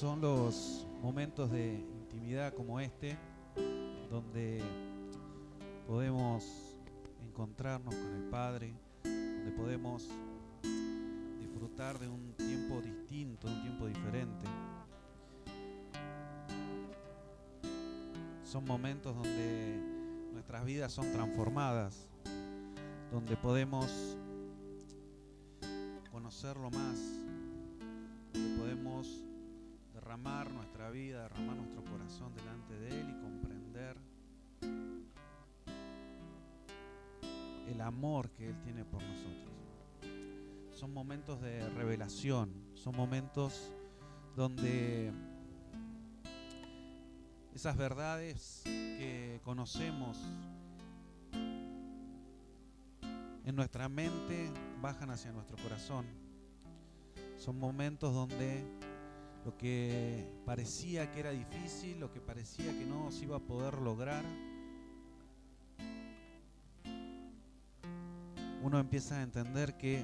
Son los momentos de intimidad como este, donde podemos encontrarnos con el Padre, donde podemos disfrutar de un tiempo distinto, un tiempo diferente. Son momentos donde nuestras vidas son transformadas, donde podemos conocerlo más, donde podemos derramar nuestra vida, derramar nuestro corazón delante de Él y comprender el amor que Él tiene por nosotros. Son momentos de revelación, son momentos donde esas verdades que conocemos en nuestra mente bajan hacia nuestro corazón. Son momentos donde lo que parecía que era difícil, lo que parecía que no se iba a poder lograr, uno empieza a entender que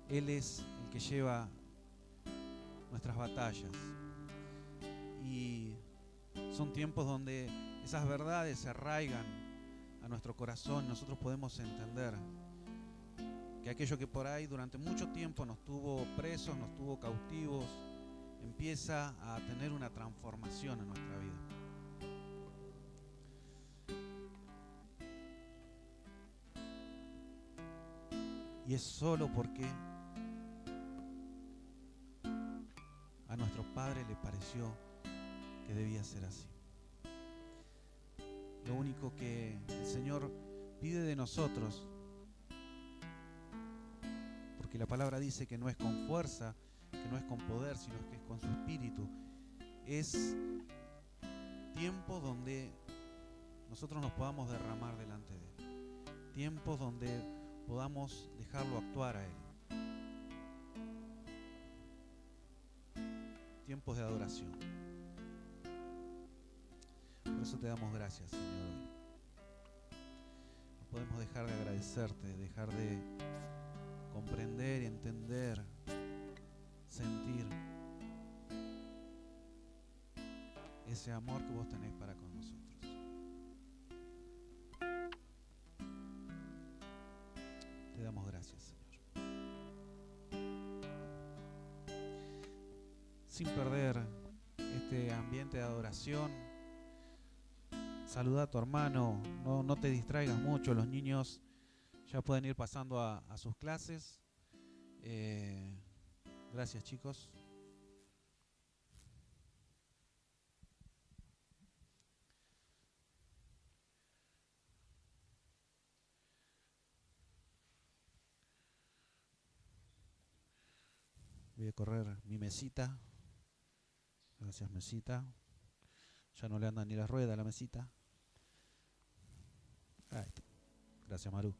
Él es el que lleva nuestras batallas. Y son tiempos donde esas verdades se arraigan a nuestro corazón. Nosotros podemos entender que aquello que por ahí durante mucho tiempo nos tuvo presos, nos tuvo cautivos, empieza a tener una transformación en nuestra vida. Y es solo porque a nuestro Padre le pareció que debía ser así. Lo único que el Señor pide de nosotros, porque la palabra dice que no es con fuerza, que no es con poder, sino que es con su Espíritu, es tiempo donde nosotros nos podamos derramar delante de Él, tiempos donde podamos dejarlo actuar a Él, tiempos de adoración. Por eso te damos gracias, Señor, hoy. No podemos dejar de agradecerte, dejar de comprender, entender, sentir ese amor que vos tenés para con nosotros. Te damos gracias, Señor. Sin perder este ambiente de adoración, saluda a tu hermano, no te distraigas mucho, los niños ya pueden ir pasando a sus clases. Gracias, chicos. Voy a correr mi mesita. Gracias, mesita. Ya no le andan ni las ruedas a la mesita. Ahí está. Gracias, Maru.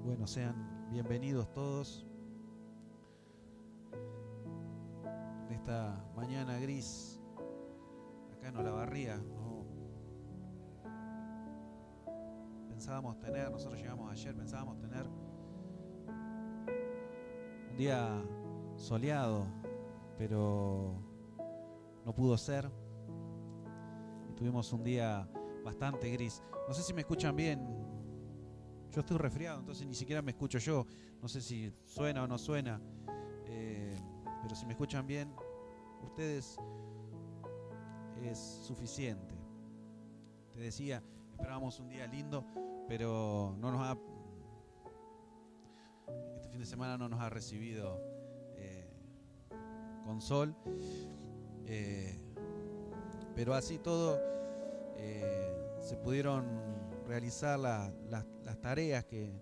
Bueno, sean bienvenidos todos en esta mañana gris acá en Olavarría. Pensábamos tener, nosotros llegamos ayer, pensábamos tener un día soleado, pero no pudo ser. Y tuvimos un día bastante gris. No sé si me escuchan bien. Yo estoy resfriado, entonces ni siquiera me escucho yo. No sé si suena o no suena. Pero si me escuchan bien, ustedes, es suficiente. Te decía, esperábamos un día lindo, pero este fin de semana no nos ha recibido con sol. Pero así todo se pudieron realizar las tareas que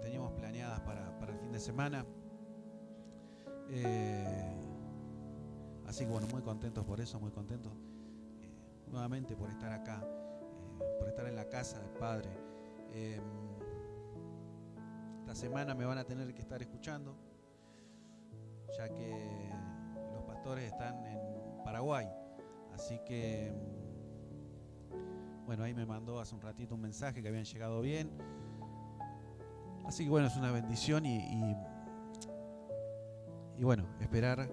teníamos planeadas para el fin de semana. Así que bueno, muy contentos por eso, muy contentos nuevamente por estar acá, por estar en la casa del Padre. Esta semana me van a tener que estar escuchando, ya que los pastores están en Paraguay. Así que, bueno, ahí me mandó hace un ratito un mensaje que habían llegado bien. Así que bueno, es una bendición y bueno, esperar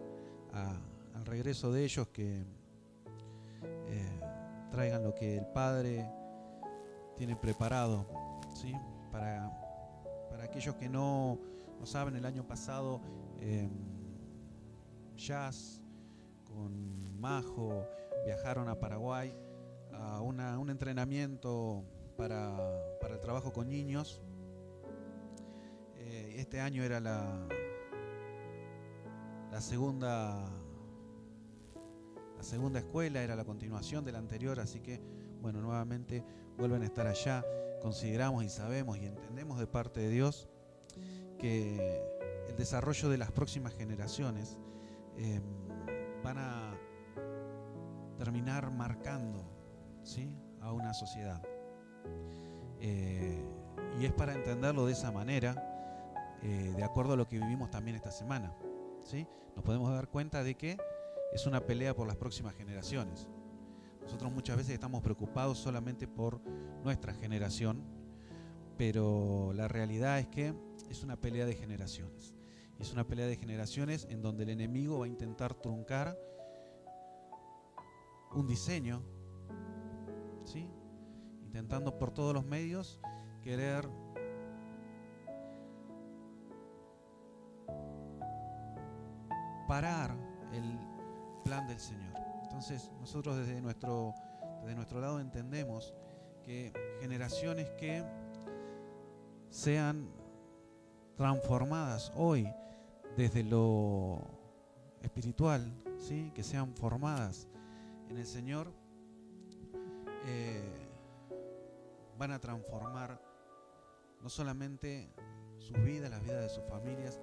al regreso de ellos que traigan lo que el Padre tiene preparado, ¿sí? Para aquellos que no saben, el año pasado Jazz con Majo viajaron a Paraguay a un entrenamiento para el trabajo con niños. Este año era la segunda escuela, era la continuación de la anterior, así que bueno, nuevamente vuelven a estar allá. Consideramos y sabemos y entendemos de parte de Dios que el desarrollo de las próximas generaciones van a terminar marcando, ¿sí?, a una sociedad. Y es para entenderlo de esa manera, de acuerdo a lo que vivimos también esta semana, ¿sí? Nos podemos dar cuenta de que es una pelea por las próximas generaciones. Nosotros muchas veces estamos preocupados solamente por nuestra generación, pero la realidad es que es una pelea de generaciones. Y es una pelea de generaciones en donde el enemigo va a intentar truncar un diseño, ¿sí?, intentando por todos los medios querer parar el plan del Señor. Entonces nosotros desde nuestro lado entendemos que generaciones que sean transformadas hoy desde lo espiritual, ¿sí?, que sean formadas en el Señor, van a transformar no solamente sus vidas, las vidas de sus familias,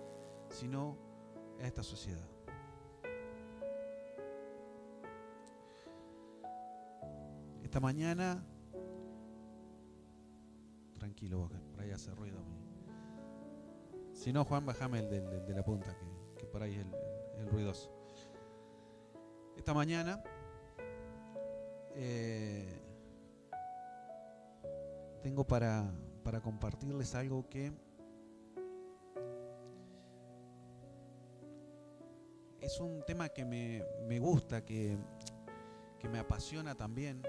sino a esta sociedad. Esta mañana, tranquilo vos, que por ahí hace ruido. Si no, Juan, bajame el de la punta, que por ahí es el ruidoso. Esta mañana tengo para compartirles algo que es un tema que me gusta, que me apasiona también,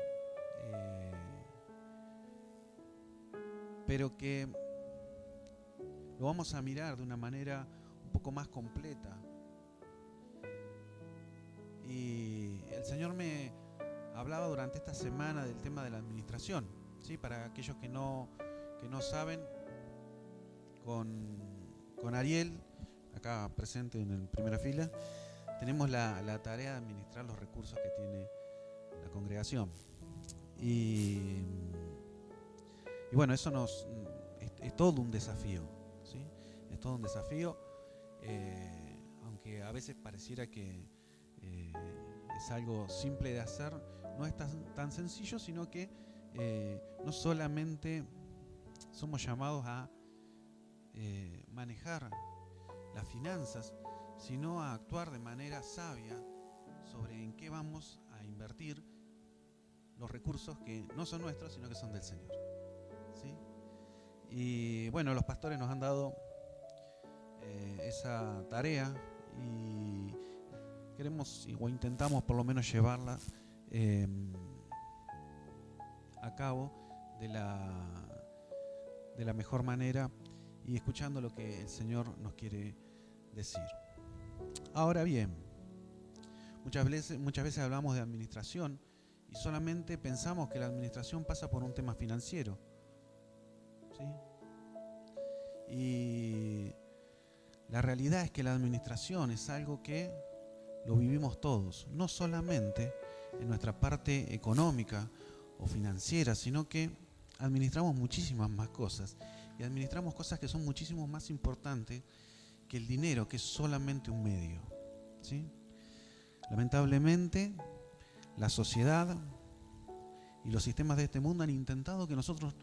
pero que lo vamos a mirar de una manera un poco más completa. Y el Señor me hablaba durante esta semana del tema de la administración, ¿sí? Para aquellos que no saben, con Ariel, acá presente en primera fila, tenemos la tarea de administrar los recursos que tiene la congregación. Y bueno, eso es todo un desafío, ¿sí? Es todo un desafío, aunque a veces pareciera que es algo simple de hacer, no es tan sencillo, sino que no solamente somos llamados a manejar las finanzas, sino a actuar de manera sabia sobre en qué vamos a invertir los recursos que no son nuestros, sino que son del Señor, ¿sí? Y bueno, los pastores nos han dado esa tarea y queremos o intentamos por lo menos llevarla a cabo de la mejor manera y escuchando lo que el Señor nos quiere decir. Ahora bien, muchas veces hablamos de administración y solamente pensamos que la administración pasa por un tema financiero, ¿sí? Y la realidad es que la administración es algo que lo vivimos todos, no solamente en nuestra parte económica o financiera, sino que administramos muchísimas más cosas y administramos cosas que son muchísimo más importantes que el dinero, que es solamente un medio, ¿sí? Lamentablemente, la sociedad y los sistemas de este mundo han intentado que nosotros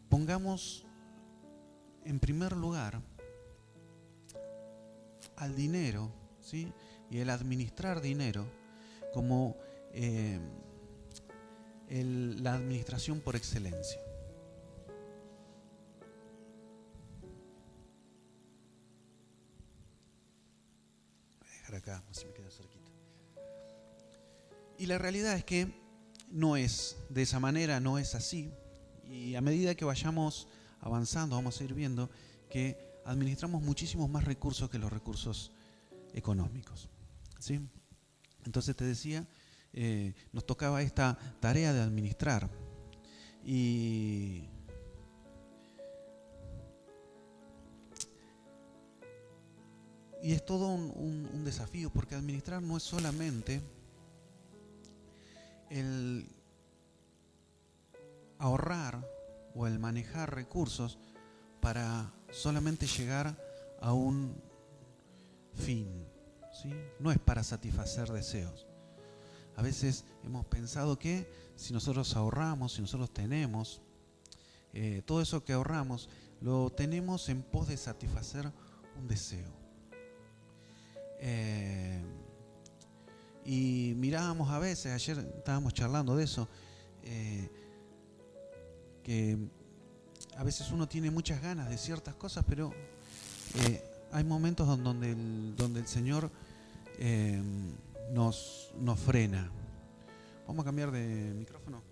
pongamos en primer lugar al dinero, ¿sí? Y el administrar dinero como la administración por excelencia. Voy a dejar acá, así me queda cerquita. Y la realidad es que no es de esa manera, no es así. Y a medida que vayamos avanzando, vamos a ir viendo que administramos muchísimos más recursos que los recursos económicos, ¿sí? Entonces te decía, nos tocaba esta tarea de administrar. Y es todo un desafío, porque administrar no es solamente el ahorrar o el manejar recursos para solamente llegar a un fin, ¿sí? No es para satisfacer deseos. A veces hemos pensado que si nosotros ahorramos, si nosotros tenemos, todo eso que ahorramos lo tenemos en pos de satisfacer un deseo. Y mirábamos a veces, ayer estábamos charlando de eso, que a veces uno tiene muchas ganas de ciertas cosas, pero hay momentos donde el Señor nos frena. Vamos a cambiar de micrófono.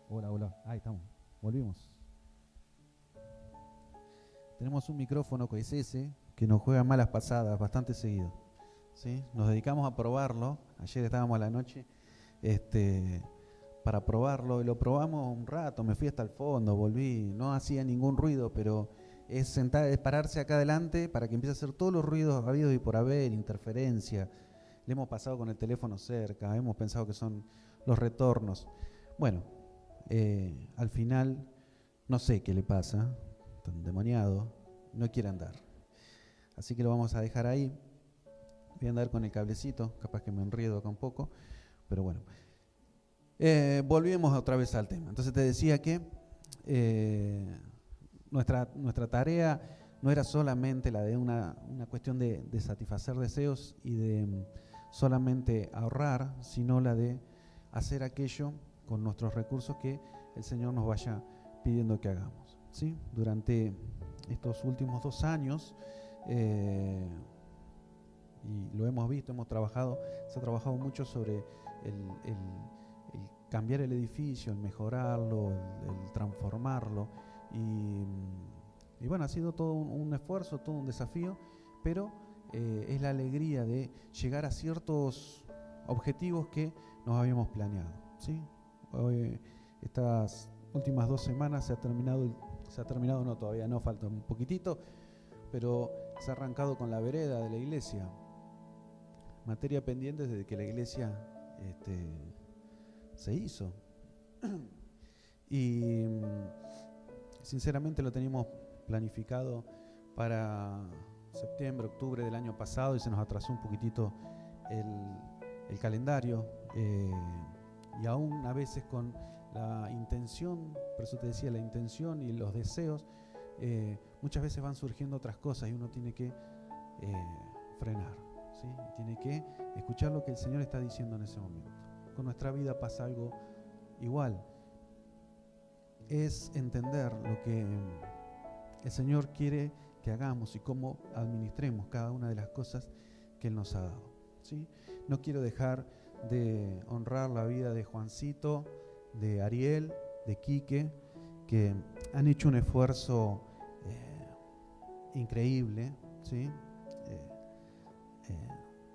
Hola. Ahí estamos. Volvimos. Tenemos un micrófono que es ese, que nos juega malas pasadas bastante seguido, ¿sí? Nos dedicamos a probarlo. Ayer estábamos a la noche para probarlo y lo probamos un rato. Me fui hasta el fondo, volví. No hacía ningún ruido, pero es pararse acá adelante para que empiece a hacer todos los ruidos habidos y por haber, interferencia. Le hemos pasado con el teléfono cerca, hemos pensado que son los retornos. Bueno, al final no sé qué le pasa, tan endemoniado, no quiere andar. Así que lo vamos a dejar ahí. Voy a andar con el cablecito, capaz que me enredo acá un poco, pero bueno. Volvemos otra vez al tema. Entonces te decía que nuestra tarea no era solamente la de una cuestión de satisfacer deseos y de solamente ahorrar, sino la de hacer aquello con nuestros recursos que el Señor nos vaya pidiendo que hagamos, ¿sí? Durante estos últimos 2 años, y lo hemos visto, se ha trabajado mucho sobre el cambiar el edificio, el mejorarlo, el transformarlo, y bueno, ha sido todo un esfuerzo, todo un desafío, pero es la alegría de llegar a ciertos objetivos que nos habíamos planeado, ¿sí? Hoy, estas últimas 2 semanas se ha terminado, no, todavía no, falta un poquitito, pero se ha arrancado con la vereda de la iglesia. Materia pendiente desde que la iglesia se hizo. Y sinceramente lo teníamos planificado para septiembre, octubre del año pasado y se nos atrasó un poquitito el calendario. Y aún a veces con la intención, por eso te decía, la intención y los deseos, muchas veces van surgiendo otras cosas y uno tiene que frenar, ¿sí? Tiene que escuchar lo que el Señor está diciendo en ese momento. Con nuestra vida pasa algo igual. Es entender lo que el Señor quiere que hagamos y cómo administremos cada una de las cosas que Él nos ha dado, ¿sí? No quiero dejar de honrar la vida de Juancito, de Ariel, de Quique, que han hecho un esfuerzo increíble, ¿sí?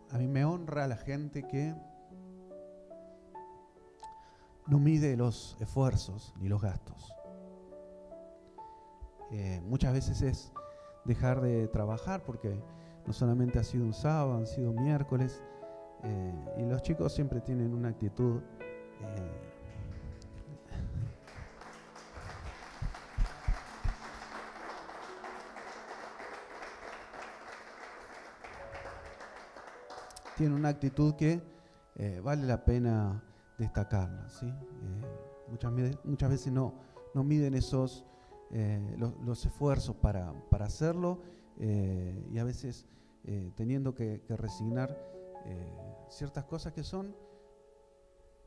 A mí me honra la gente que no mide los esfuerzos ni los gastos. Muchas veces es dejar de trabajar porque no solamente ha sido un sábado, han sido miércoles, y los chicos siempre tienen una actitud que vale la pena destacarla, ¿sí? Muchas veces no miden los esfuerzos para hacerlo, y a veces teniendo que resignar ciertas cosas que son,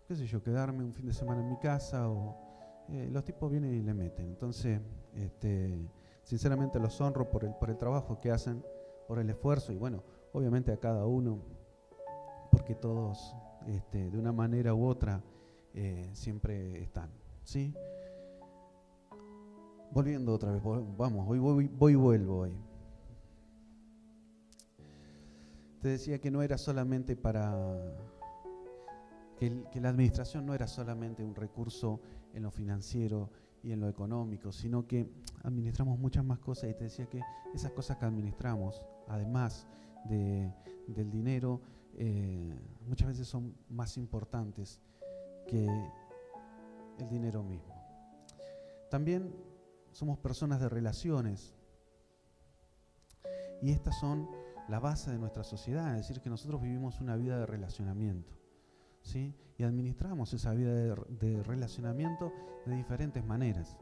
qué sé yo, quedarme un fin de semana en mi casa, o los tipos vienen y le meten. Entonces, sinceramente los honro por el trabajo que hacen, por el esfuerzo, y bueno, obviamente a cada uno, porque todos de una manera u otra siempre están, ¿sí? Volviendo otra vez, vamos, voy y vuelvo hoy. Te decía que no era solamente que la administración no era solamente un recurso en lo financiero y en lo económico, sino que administramos muchas más cosas, y te decía que esas cosas que administramos, además del dinero, muchas veces son más importantes que el dinero mismo. También somos personas de relaciones, y estas son la base de nuestra sociedad, es decir, que nosotros vivimos una vida de relacionamiento, ¿sí? Y administramos esa vida de relacionamiento de diferentes maneras.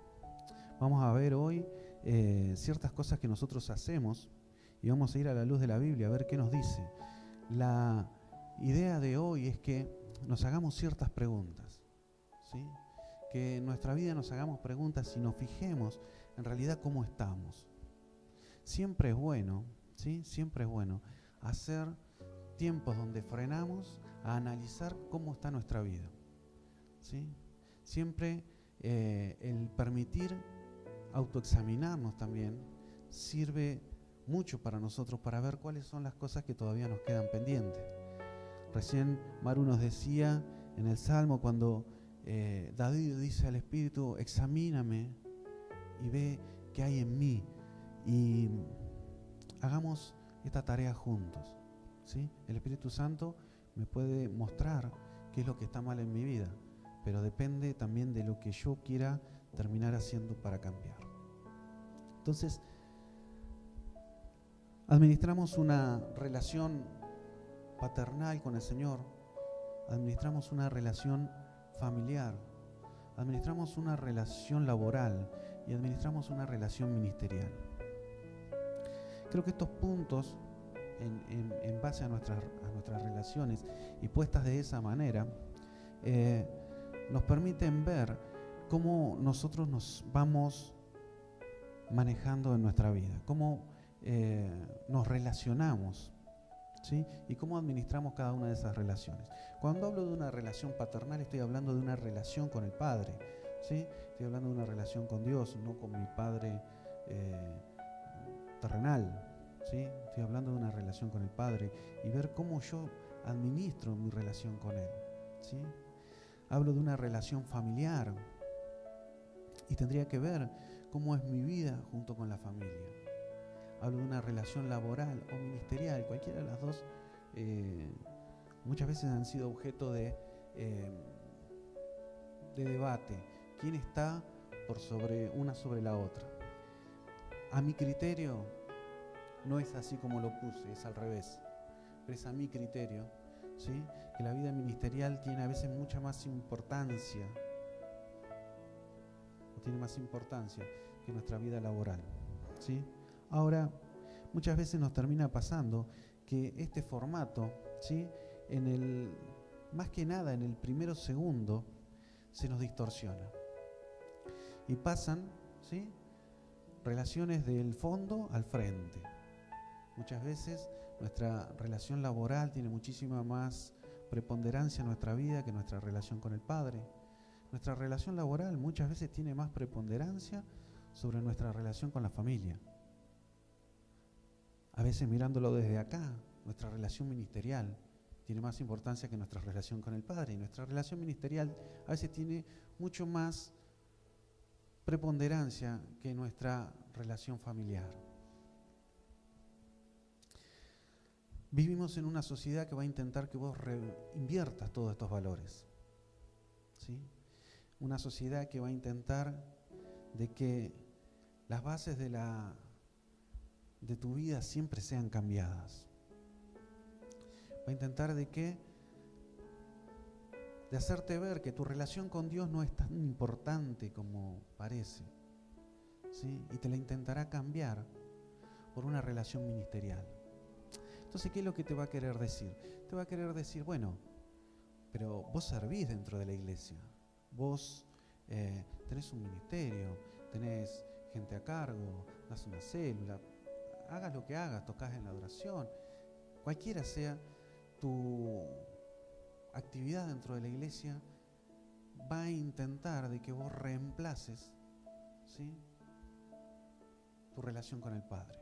Vamos a ver hoy ciertas cosas que nosotros hacemos, y vamos a ir a la luz de la Biblia a ver qué nos dice. La idea de hoy es que nos hagamos ciertas preguntas, ¿sí? Que en nuestra vida nos hagamos preguntas y nos fijemos en realidad cómo estamos. Siempre es bueno, ¿sí? Siempre es bueno hacer tiempos donde frenamos a analizar cómo está nuestra vida, ¿sí? Siempre el permitir autoexaminarnos también sirve mucho para nosotros, para ver cuáles son las cosas que todavía nos quedan pendientes. Recién Maru nos decía en el Salmo, cuando David dice al Espíritu: examíname y ve qué hay en mí, y hagamos esta tarea juntos, ¿sí? El Espíritu Santo me puede mostrar qué es lo que está mal en mi vida, pero depende también de lo que yo quiera terminar haciendo para cambiar. Entonces, administramos una relación paternal con el Señor, administramos una relación familiar, administramos una relación laboral y administramos una relación ministerial. Creo que estos puntos, en base a nuestras relaciones y puestas de esa manera, nos permiten ver cómo nosotros nos vamos manejando en nuestra vida, cómo nos relacionamos, ¿sí? Y cómo administramos cada una de esas relaciones. Cuando hablo de una relación paternal, estoy hablando de una relación con el Padre, ¿sí? Estoy hablando de una relación con Dios, no con mi Padre terrenal, ¿sí? Estoy hablando de una relación con el Padre y ver cómo yo administro mi relación con Él, ¿sí? Hablo de una relación familiar y tendría que ver cómo es mi vida junto con la familia. Hablo de una relación laboral o ministerial, cualquiera de las dos muchas veces han sido objeto de debate. ¿Quién está una sobre la otra? A mi criterio no es así como lo puse, es al revés. Pero es a mi criterio, ¿sí? Que la vida ministerial tiene a veces mucha más importancia, o tiene más importancia que nuestra vida laboral, ¿sí? Ahora, muchas veces nos termina pasando que este formato, ¿sí? Más que nada en el primero segundo, se nos distorsiona. Y pasan, ¿sí? Relaciones del fondo al frente. Muchas veces nuestra relación laboral tiene muchísima más preponderancia en nuestra vida que nuestra relación con el Padre. Nuestra relación laboral muchas veces tiene más preponderancia sobre nuestra relación con la familia. A veces, mirándolo desde acá, nuestra relación ministerial tiene más importancia que nuestra relación con el Padre. Y nuestra relación ministerial a veces tiene mucho más preponderancia que nuestra relación familiar. Vivimos en una sociedad que va a intentar que vos inviertas todos estos valores, ¿sí? Una sociedad que va a intentar de que las bases de tu vida siempre sean cambiadas. Va a intentar de hacerte ver que tu relación con Dios no es tan importante como parece, ¿sí? Y te la intentará cambiar por una relación ministerial. Entonces, ¿qué es lo que te va a querer decir? Te va a querer decir, bueno, pero vos servís dentro de la iglesia, vos tenés un ministerio, tenés gente a cargo, das una célula, hagas lo que hagas, tocas en la adoración, cualquiera sea tu actividad dentro de la iglesia, va a intentar de que vos reemplaces, ¿sí?, tu relación con el Padre.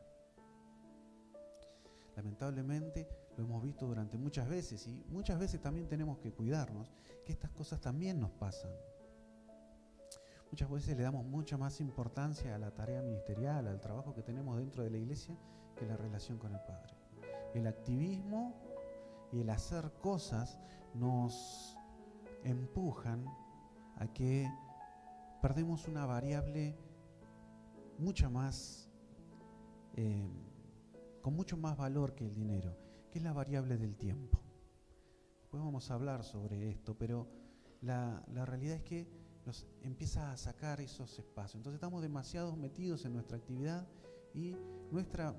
Lamentablemente lo hemos visto durante muchas veces y muchas veces también tenemos que cuidarnos que estas cosas también nos pasan. Muchas veces le damos mucha más importancia a la tarea ministerial, al trabajo que tenemos dentro de la iglesia, que la relación con el Padre. El activismo y el hacer cosas nos empujan a que perdemos una variable mucha más con mucho más valor que el dinero, que es la variable del tiempo. Después vamos a hablar sobre esto, pero la realidad es que nos empieza a sacar esos espacios. Entonces estamos demasiado metidos en nuestra actividad y nuestra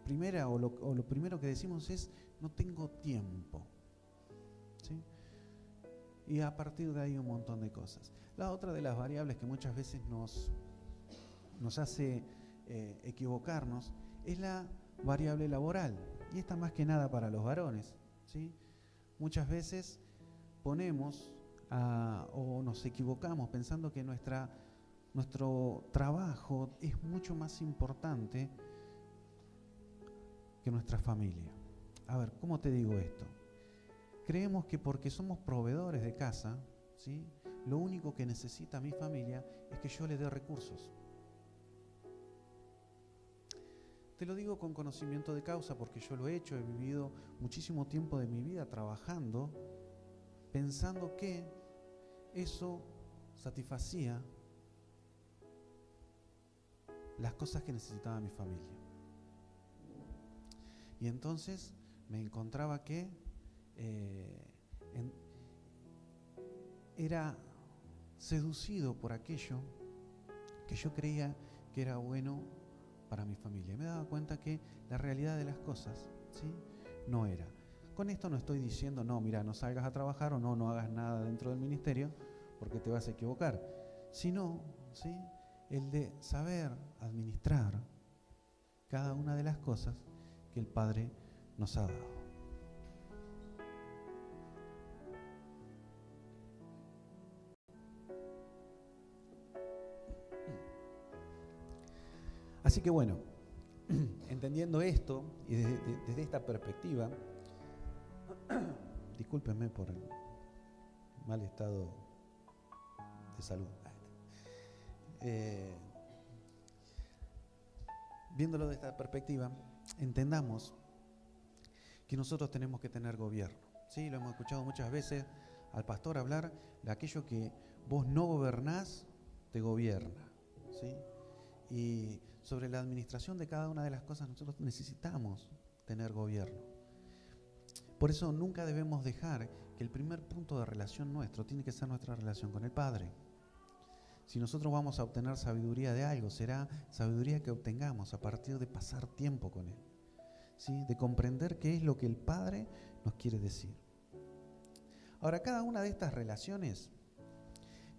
primera o lo primero que decimos es no tengo tiempo, ¿sí? Y a partir de ahí un montón de cosas. La otra de las variables que muchas veces nos hace equivocarnos es la variable laboral, y esta más que nada para los varones, ¿sí? Muchas veces ponemos o nos equivocamos pensando que nuestro trabajo es mucho más importante que nuestra familia. A ver, ¿cómo te digo esto? Creemos que porque somos proveedores de casa, ¿sí?, lo único que necesita mi familia es que yo le dé recursos. Te lo digo con conocimiento de causa porque yo lo he hecho, he vivido muchísimo tiempo de mi vida trabajando, pensando que eso satisfacía las cosas que necesitaba mi familia. Y entonces me encontraba que era seducido por aquello que yo creía que era bueno para mi familia. Me daba cuenta que la realidad de las cosas, ¿sí?, no era. Con esto no estoy diciendo, no, mira, no salgas a trabajar o no hagas nada dentro del ministerio porque te vas a equivocar, sino, ¿sí?, el de saber administrar cada una de las cosas que el Padre nos ha dado. Así que bueno, entendiendo esto y desde esta perspectiva, discúlpenme por el mal estado de salud. Viéndolo de esta perspectiva, entendamos que nosotros tenemos que tener gobierno. ¿Sí? Lo hemos escuchado muchas veces al pastor hablar de aquello que vos no gobernás, te gobierna, ¿sí? Y sobre la administración de cada una de las cosas nosotros necesitamos tener gobierno. Por eso nunca debemos dejar que el primer punto de relación nuestro tiene que ser nuestra relación con el Padre. Si nosotros vamos a obtener sabiduría de algo, será sabiduría que obtengamos a partir de pasar tiempo con Él, ¿sí?, de comprender qué es lo que el Padre nos quiere decir. Ahora, cada una de estas relaciones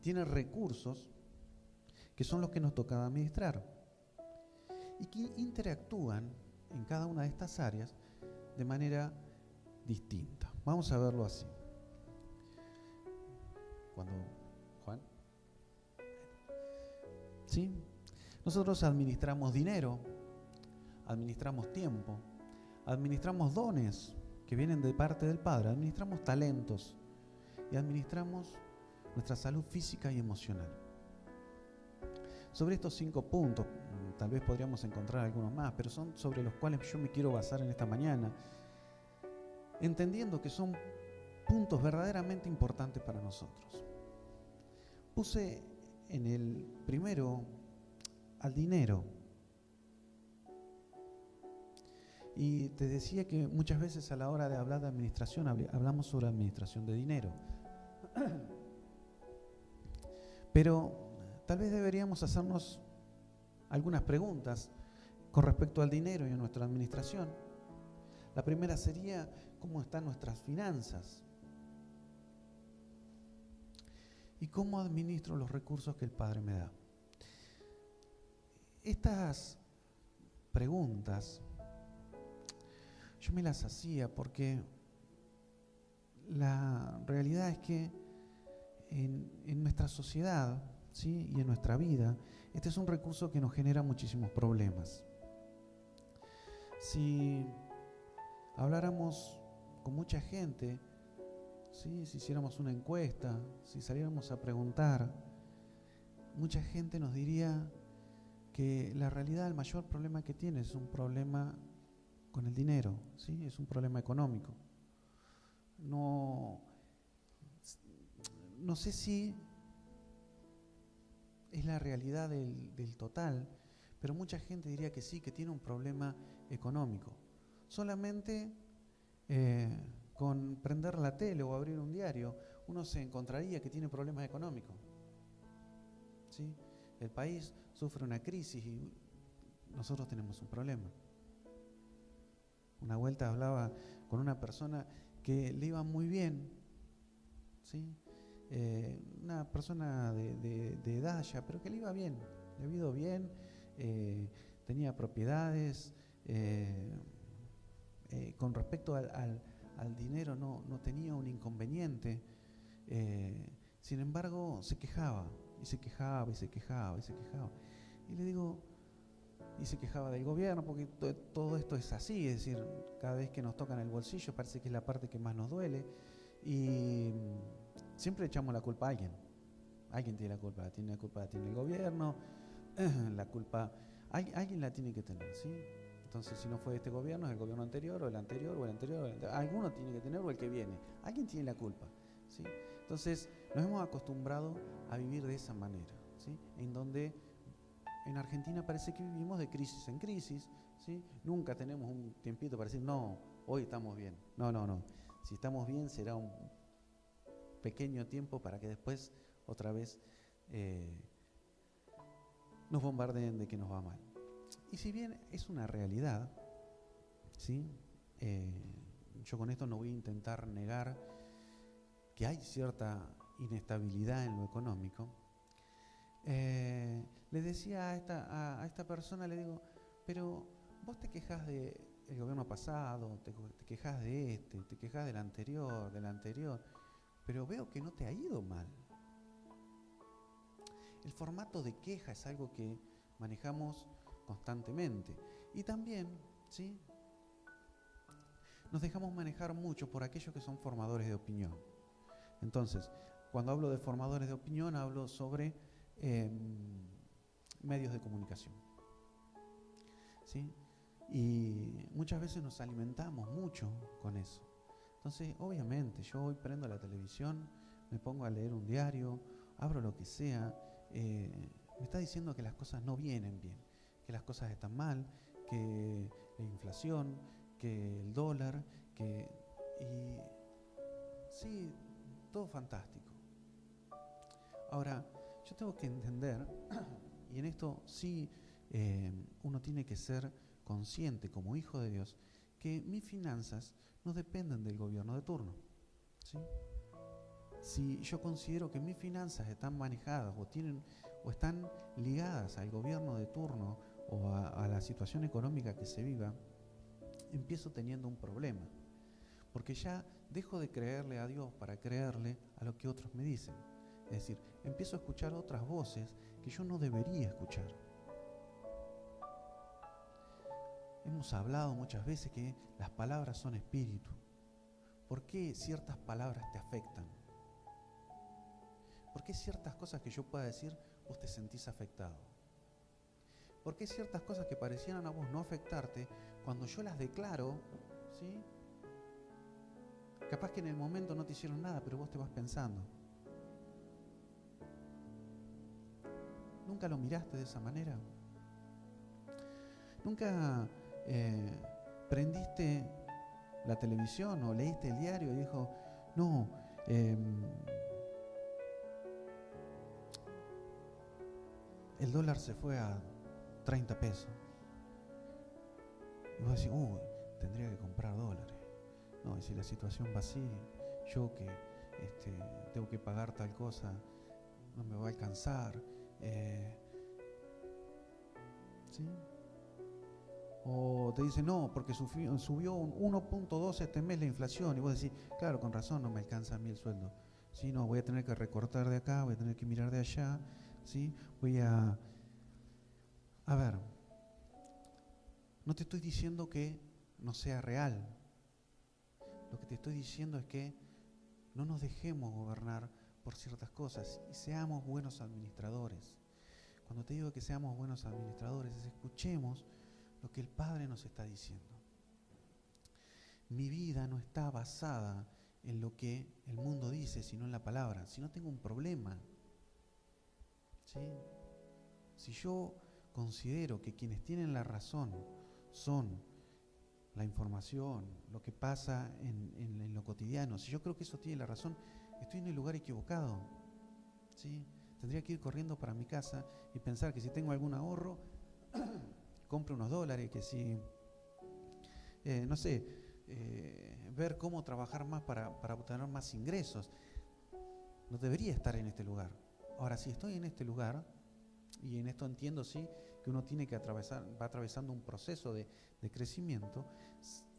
tiene recursos que son los que nos toca administrar y que interactúan en cada una de estas áreas de manera distinta. Vamos a verlo así. Juan, ¿sí? Nosotros administramos dinero, administramos tiempo, administramos dones que vienen de parte del Padre. Administramos talentos y administramos nuestra salud física y emocional. Sobre estos 5 puntos, tal vez podríamos encontrar algunos más, pero son sobre los cuales yo me quiero basar en esta mañana, entendiendo que son puntos verdaderamente importantes para nosotros. Puse en el primero al dinero. Y te decía que muchas veces a la hora de hablar de administración, hablamos sobre administración de dinero. Pero tal vez deberíamos hacernos algunas preguntas con respecto al dinero y a nuestra administración. La primera sería, ¿cómo están nuestras finanzas? ¿Y cómo administro los recursos que el Padre me da? Estas preguntas yo me las hacía porque la realidad es que en nuestra sociedad, ¿sí?, y en nuestra vida, este es un recurso que nos genera muchísimos problemas. Si habláramos con mucha gente, ¿sí?, si hiciéramos una encuesta, si saliéramos a preguntar, mucha gente nos diría que la realidad, el mayor problema que tiene es un problema con el dinero, ¿sí? Es un problema económico. No sé si es la realidad del total, pero mucha gente diría que sí, que tiene un problema económico. Solamente con prender la tele o abrir un diario, uno se encontraría que tiene problemas económicos, ¿sí? El país sufre una crisis y nosotros tenemos un problema. Una vuelta hablaba con una persona que le iba muy bien, ¿sí? Una persona de edad ya, pero que le iba bien, le había ido bien, tenía propiedades, con respecto al dinero no tenía un inconveniente, sin embargo se quejaba, y se quejaba, y se quejaba, y se quejaba. Y le digo, y se quejaba del gobierno, porque todo esto es así, es decir, cada vez que nos tocan el bolsillo parece que es la parte que más nos duele, y siempre echamos la culpa a alguien. Alguien tiene la culpa tiene el gobierno, la culpa, alguien la tiene que tener, ¿sí? Entonces, si no fue este gobierno, es el gobierno anterior, o el anterior, o el anterior, o el anterior. Alguno tiene que tener, o el que viene. Alguien tiene la culpa, ¿sí? Entonces, nos hemos acostumbrado a vivir de esa manera, ¿sí? En donde en Argentina parece que vivimos de crisis en crisis, ¿sí? Nunca tenemos un tiempito para decir, no, hoy estamos bien. No. Si estamos bien, será un pequeño tiempo para que después, otra vez, nos bombardeen de que nos va mal. Y si bien es una realidad, ¿sí? Yo con esto no voy a intentar negar que hay cierta inestabilidad en lo económico. Le decía a esta persona, le digo, pero vos te quejas del gobierno pasado, te quejas de este, te quejas del anterior, pero veo que no te ha ido mal. El formato de queja es algo que manejamos constantemente. Y también, ¿sí?, nos dejamos manejar mucho por aquellos que son formadores de opinión. Entonces, cuando hablo de formadores de opinión, hablo sobre medios de comunicación, ¿sí? Y muchas veces nos alimentamos mucho con eso. Entonces, obviamente, yo hoy prendo la televisión, me pongo a leer un diario, abro lo que sea, me está diciendo que las cosas no vienen bien, que las cosas están mal, que la inflación, que el dólar, y sí, todo fantástico. Ahora, yo tengo que entender, y en esto sí uno tiene que ser consciente como hijo de Dios, que mis finanzas no dependen del gobierno de turno, ¿sí? Si yo considero que mis finanzas están manejadas o están ligadas al gobierno de turno o a la situación económica que se viva, empiezo teniendo un problema, porque ya dejo de creerle a Dios para creerle a lo que otros me dicen. Es decir, empiezo a escuchar otras voces que yo no debería escuchar. Hemos hablado muchas veces que las palabras son espíritu, ¿Por qué ciertas palabras te afectan? ¿Por qué ciertas cosas que yo pueda decir vos te sentís afectado? ¿Por qué ciertas cosas que parecieran a vos no afectarte, cuando yo las declaro, ¿sí? Capaz que en el momento no te hicieron nada, pero vos te vas pensando? ¿Nunca lo miraste de esa manera? ¿Nunca prendiste la televisión o leíste el diario y dijo, no, el dólar se fue a 30 pesos? Y vos decís, tendría que comprar dólares. No, y si la situación va así, yo que tengo que pagar tal cosa, no me va a alcanzar. ¿Sí? O te dicen, no, porque subió un 1.2 este mes la inflación. Y vos decís, claro, con razón, no me alcanza a mí el sueldo. ¿Sí? No, voy a tener que recortar de acá, voy a tener que mirar de allá. ¿Sí? A ver, no te estoy diciendo que no sea real. Lo que te estoy diciendo es que no nos dejemos gobernar por ciertas cosas y seamos buenos administradores. Cuando te digo que seamos buenos administradores, es escuchemos lo que el Padre nos está diciendo. Mi vida no está basada en lo que el mundo dice, sino en la palabra. Si no, tengo un problema. ¿Sí? Si yo considero que quienes tienen la razón son la información, lo que pasa en lo cotidiano, si yo creo que eso tiene la razón, estoy en el lugar equivocado. ¿Sí? Tendría que ir corriendo para mi casa y pensar que si tengo algún ahorro, compro unos dólares, que si, no sé, ver cómo trabajar más para obtener más ingresos. No debería estar en este lugar. Ahora, si estoy en este lugar, y en esto entiendo, sí, que uno tiene que va atravesando un proceso de crecimiento,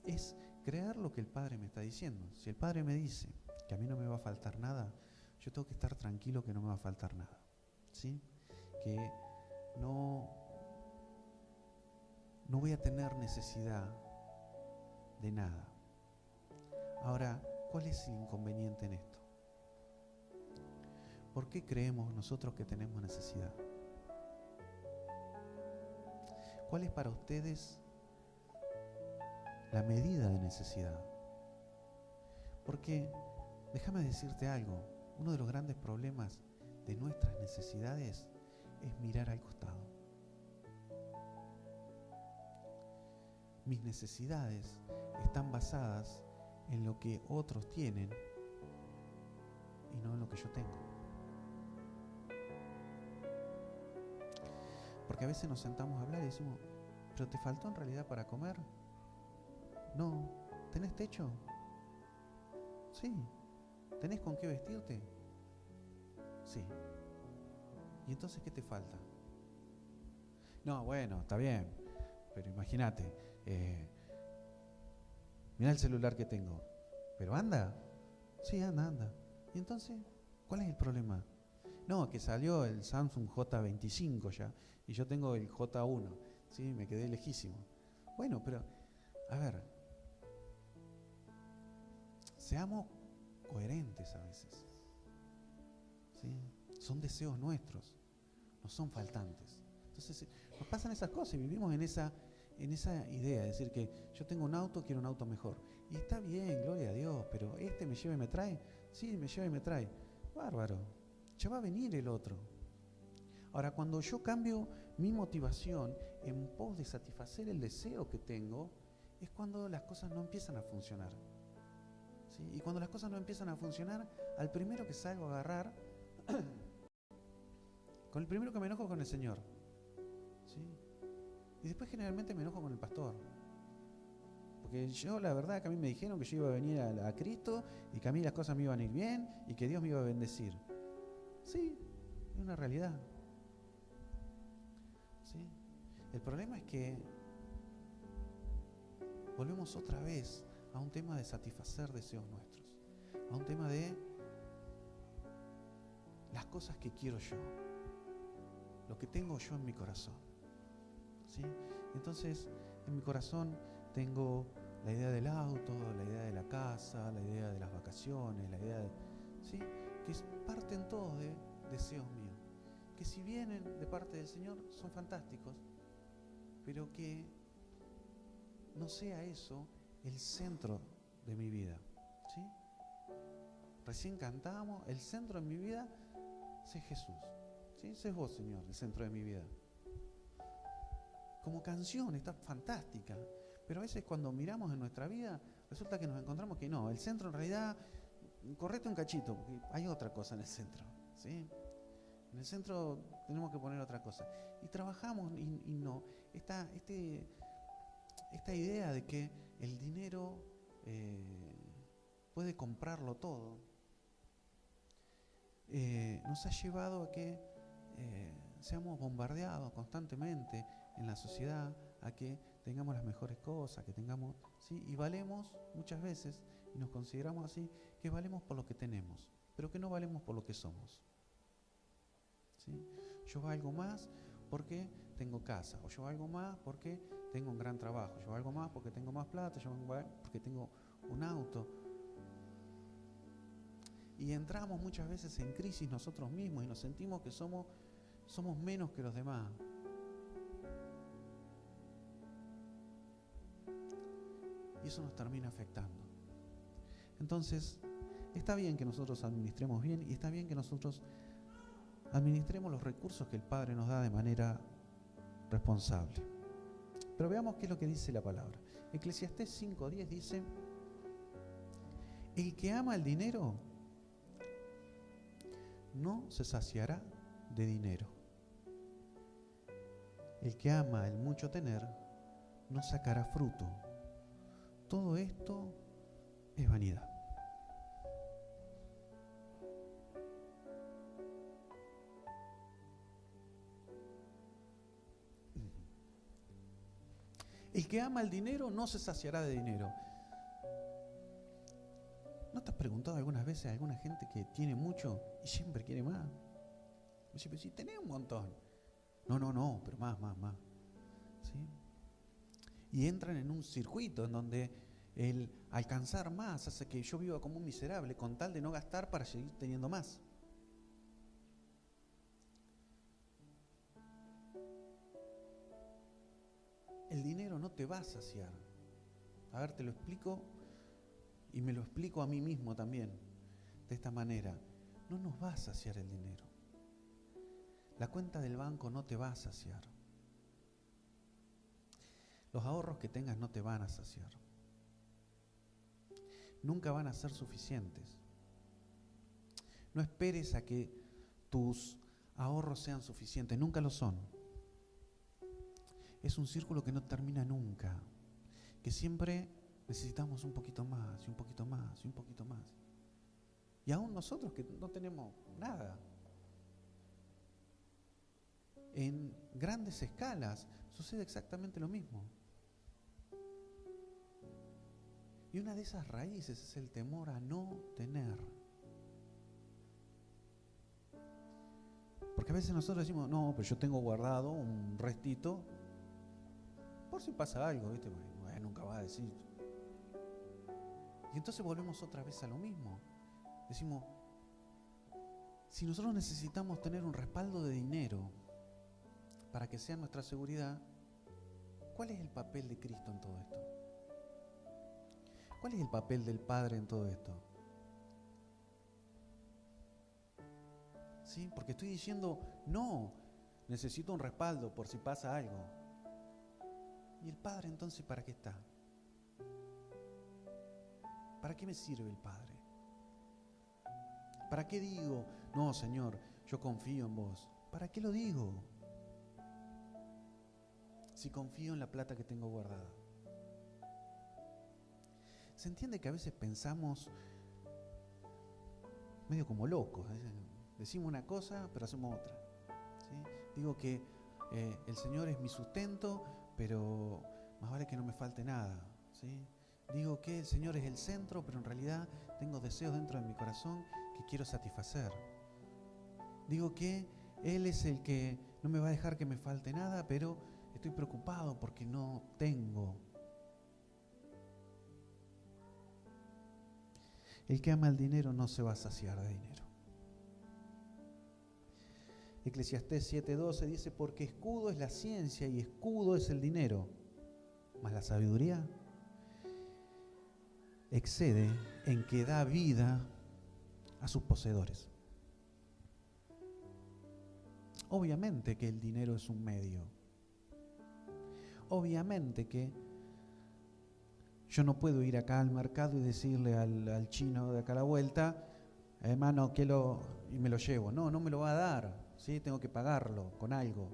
es creer lo que el Padre me está diciendo. Si el Padre me dice que a mí no me va a faltar nada, yo tengo que estar tranquilo que no me va a faltar nada. ¿Sí? Que no voy a tener necesidad de nada. Ahora, ¿cuál es el inconveniente en esto? ¿Por qué creemos nosotros que tenemos necesidad? ¿Cuál es para ustedes la medida de necesidad? Porque, déjame decirte algo, uno de los grandes problemas de nuestras necesidades es mirar al costado. Mis necesidades están basadas en lo que otros tienen y no en lo que yo tengo. Porque a veces nos sentamos a hablar y decimos, ¿pero te faltó en realidad para comer? No. ¿Tenés techo? Sí. ¿Tenés con qué vestirte? Sí. ¿Y entonces qué te falta? No, bueno, está bien, pero imagínate, mirá el celular que tengo. ¿Pero anda? Sí, anda. ¿Y entonces cuál es el problema? No, que salió el Samsung J25 ya, y yo tengo el J1, ¿sí? Me quedé lejísimo. Bueno, pero, a ver, seamos coherentes a veces. ¿Sí? Son deseos nuestros, no son faltantes. Entonces, nos pasan esas cosas y vivimos en esa idea, de decir que yo tengo un auto, quiero un auto mejor. Y está bien, gloria a Dios, pero ¿este me lleva y me trae? Sí, me lleva y me trae. Bárbaro, ya va a venir el otro. Ahora, cuando yo cambio mi motivación en pos de satisfacer el deseo que tengo, es cuando las cosas no empiezan a funcionar. ¿Sí? Y cuando las cosas no empiezan a funcionar, al primero que salgo a agarrar, con el primero que me enojo con el Señor. ¿Sí? Y después generalmente me enojo con el pastor. Porque yo, la verdad, que a mí me dijeron que yo iba a venir a Cristo y que a mí las cosas me iban a ir bien y que Dios me iba a bendecir. Sí, es una realidad. ¿Sí? El problema es que volvemos otra vez a un tema de satisfacer deseos nuestros, a un tema de las cosas que quiero yo, lo que tengo yo en mi corazón. ¿Sí? Entonces, en mi corazón tengo la idea del auto, la idea de la casa, la idea de las vacaciones, la idea de... ¿sí? Que parten todos de deseos míos, que si vienen de parte del Señor son fantásticos, pero que no sea eso el centro de mi vida, ¿sí? Recién cantábamos, el centro de mi vida es Jesús, ¿sí? Ese es vos, Señor, el centro de mi vida. Como canción está fantástica, pero a veces cuando miramos en nuestra vida resulta que nos encontramos que no, el centro en realidad, correte un cachito, porque hay otra cosa en el centro, ¿sí? En el centro tenemos que poner otra cosa. Y trabajamos y no. Esta idea de que el dinero puede comprarlo todo, nos ha llevado a que seamos bombardeados constantemente en la sociedad, a que tengamos las mejores cosas, que tengamos, ¿sí? Y valemos muchas veces, y nos consideramos así, que valemos por lo que tenemos, pero que no valemos por lo que somos. ¿Sí? Yo valgo más porque tengo casa, o yo valgo más porque tengo un gran trabajo, yo valgo más porque tengo más plata, yo valgo porque tengo un auto. Y entramos muchas veces en crisis nosotros mismos y nos sentimos que somos menos que los demás. Y eso nos termina afectando. Entonces, está bien que nosotros administremos bien y está bien que nosotros administremos los recursos que el Padre nos da de manera responsable. Pero veamos qué es lo que dice la palabra. Eclesiastés 5:10 dice: el que ama el dinero no se saciará de dinero. El que ama el mucho tener no sacará fruto. Todo esto es vanidad. El que ama el dinero no se saciará de dinero. ¿No te has preguntado algunas veces a alguna gente que tiene mucho y siempre quiere más? Dice, pero si tenés un montón. No, pero más. ¿Sí? Y entran en un circuito en donde el alcanzar más hace que yo viva como un miserable con tal de no gastar para seguir teniendo más. El dinero no te va a saciar. A ver, te lo explico y me lo explico a mí mismo también de esta manera. No nos va a saciar el dinero. La cuenta del banco no te va a saciar. Los ahorros que tengas no te van a saciar. Nunca van a ser suficientes. No esperes a que tus ahorros sean suficientes, nunca lo son. Es un círculo que no termina nunca, que siempre necesitamos un poquito más, y un poquito más, y un poquito más. Y aún nosotros que no tenemos nada. En grandes escalas sucede exactamente lo mismo. Y una de esas raíces es el temor a no tener. Porque a veces nosotros decimos, no, pero yo tengo guardado un restito por si pasa algo, ¿viste? Bueno, nunca vas a decir. Y entonces volvemos otra vez a lo mismo. Decimos, si nosotros necesitamos tener un respaldo de dinero para que sea nuestra seguridad, ¿cuál es el papel de Cristo en todo esto? ¿Cuál es el papel del Padre en todo esto? ¿Sí? Porque estoy diciendo, no, necesito un respaldo por si pasa algo. ¿Y el Padre entonces para qué está? ¿Para qué me sirve el Padre? ¿Para qué digo, no, Señor, yo confío en vos? ¿Para qué lo digo? Si confío en la plata que tengo guardada. Se entiende que a veces pensamos medio como locos. Decimos una cosa, pero hacemos otra. ¿Sí? Digo que el Señor es mi sustento, pero más vale que no me falte nada. ¿Sí? Digo que el Señor es el centro, pero en realidad tengo deseos dentro de mi corazón que quiero satisfacer. Digo que Él es el que no me va a dejar que me falte nada, pero estoy preocupado porque no tengo. El que ama el dinero no se va a saciar de dinero. Eclesiastés 7:12 dice, porque escudo es la ciencia y escudo es el dinero, mas la sabiduría excede en que da vida a sus poseedores. Obviamente que el dinero es un medio. Obviamente que yo no puedo ir acá al mercado y decirle al chino de acá a la vuelta, hermano, y me lo llevo. No, no me lo va a dar, ¿sí? Tengo que pagarlo con algo,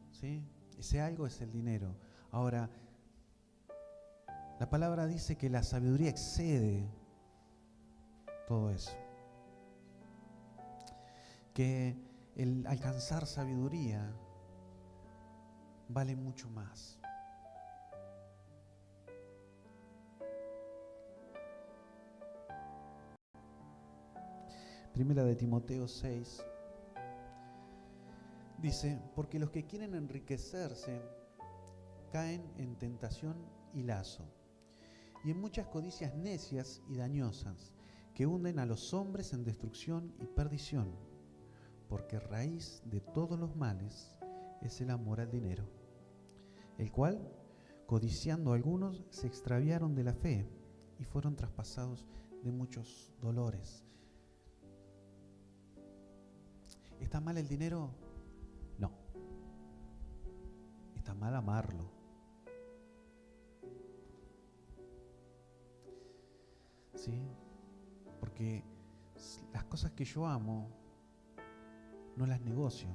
¿sí? Ese algo es el dinero. Ahora, la palabra dice que la sabiduría excede todo eso. Que el alcanzar sabiduría vale mucho más. Primera de Timoteo 6 dice, porque los que quieren enriquecerse caen en tentación y lazo, y en muchas codicias necias y dañosas, que hunden a los hombres en destrucción y perdición, porque raíz de todos los males es el amor al dinero, el cual, codiciando algunos, se extraviaron de la fe y fueron traspasados de muchos dolores. ¿Está mal el dinero? No. Está mal amarlo. ¿Sí? Porque las cosas que yo amo no las negocio.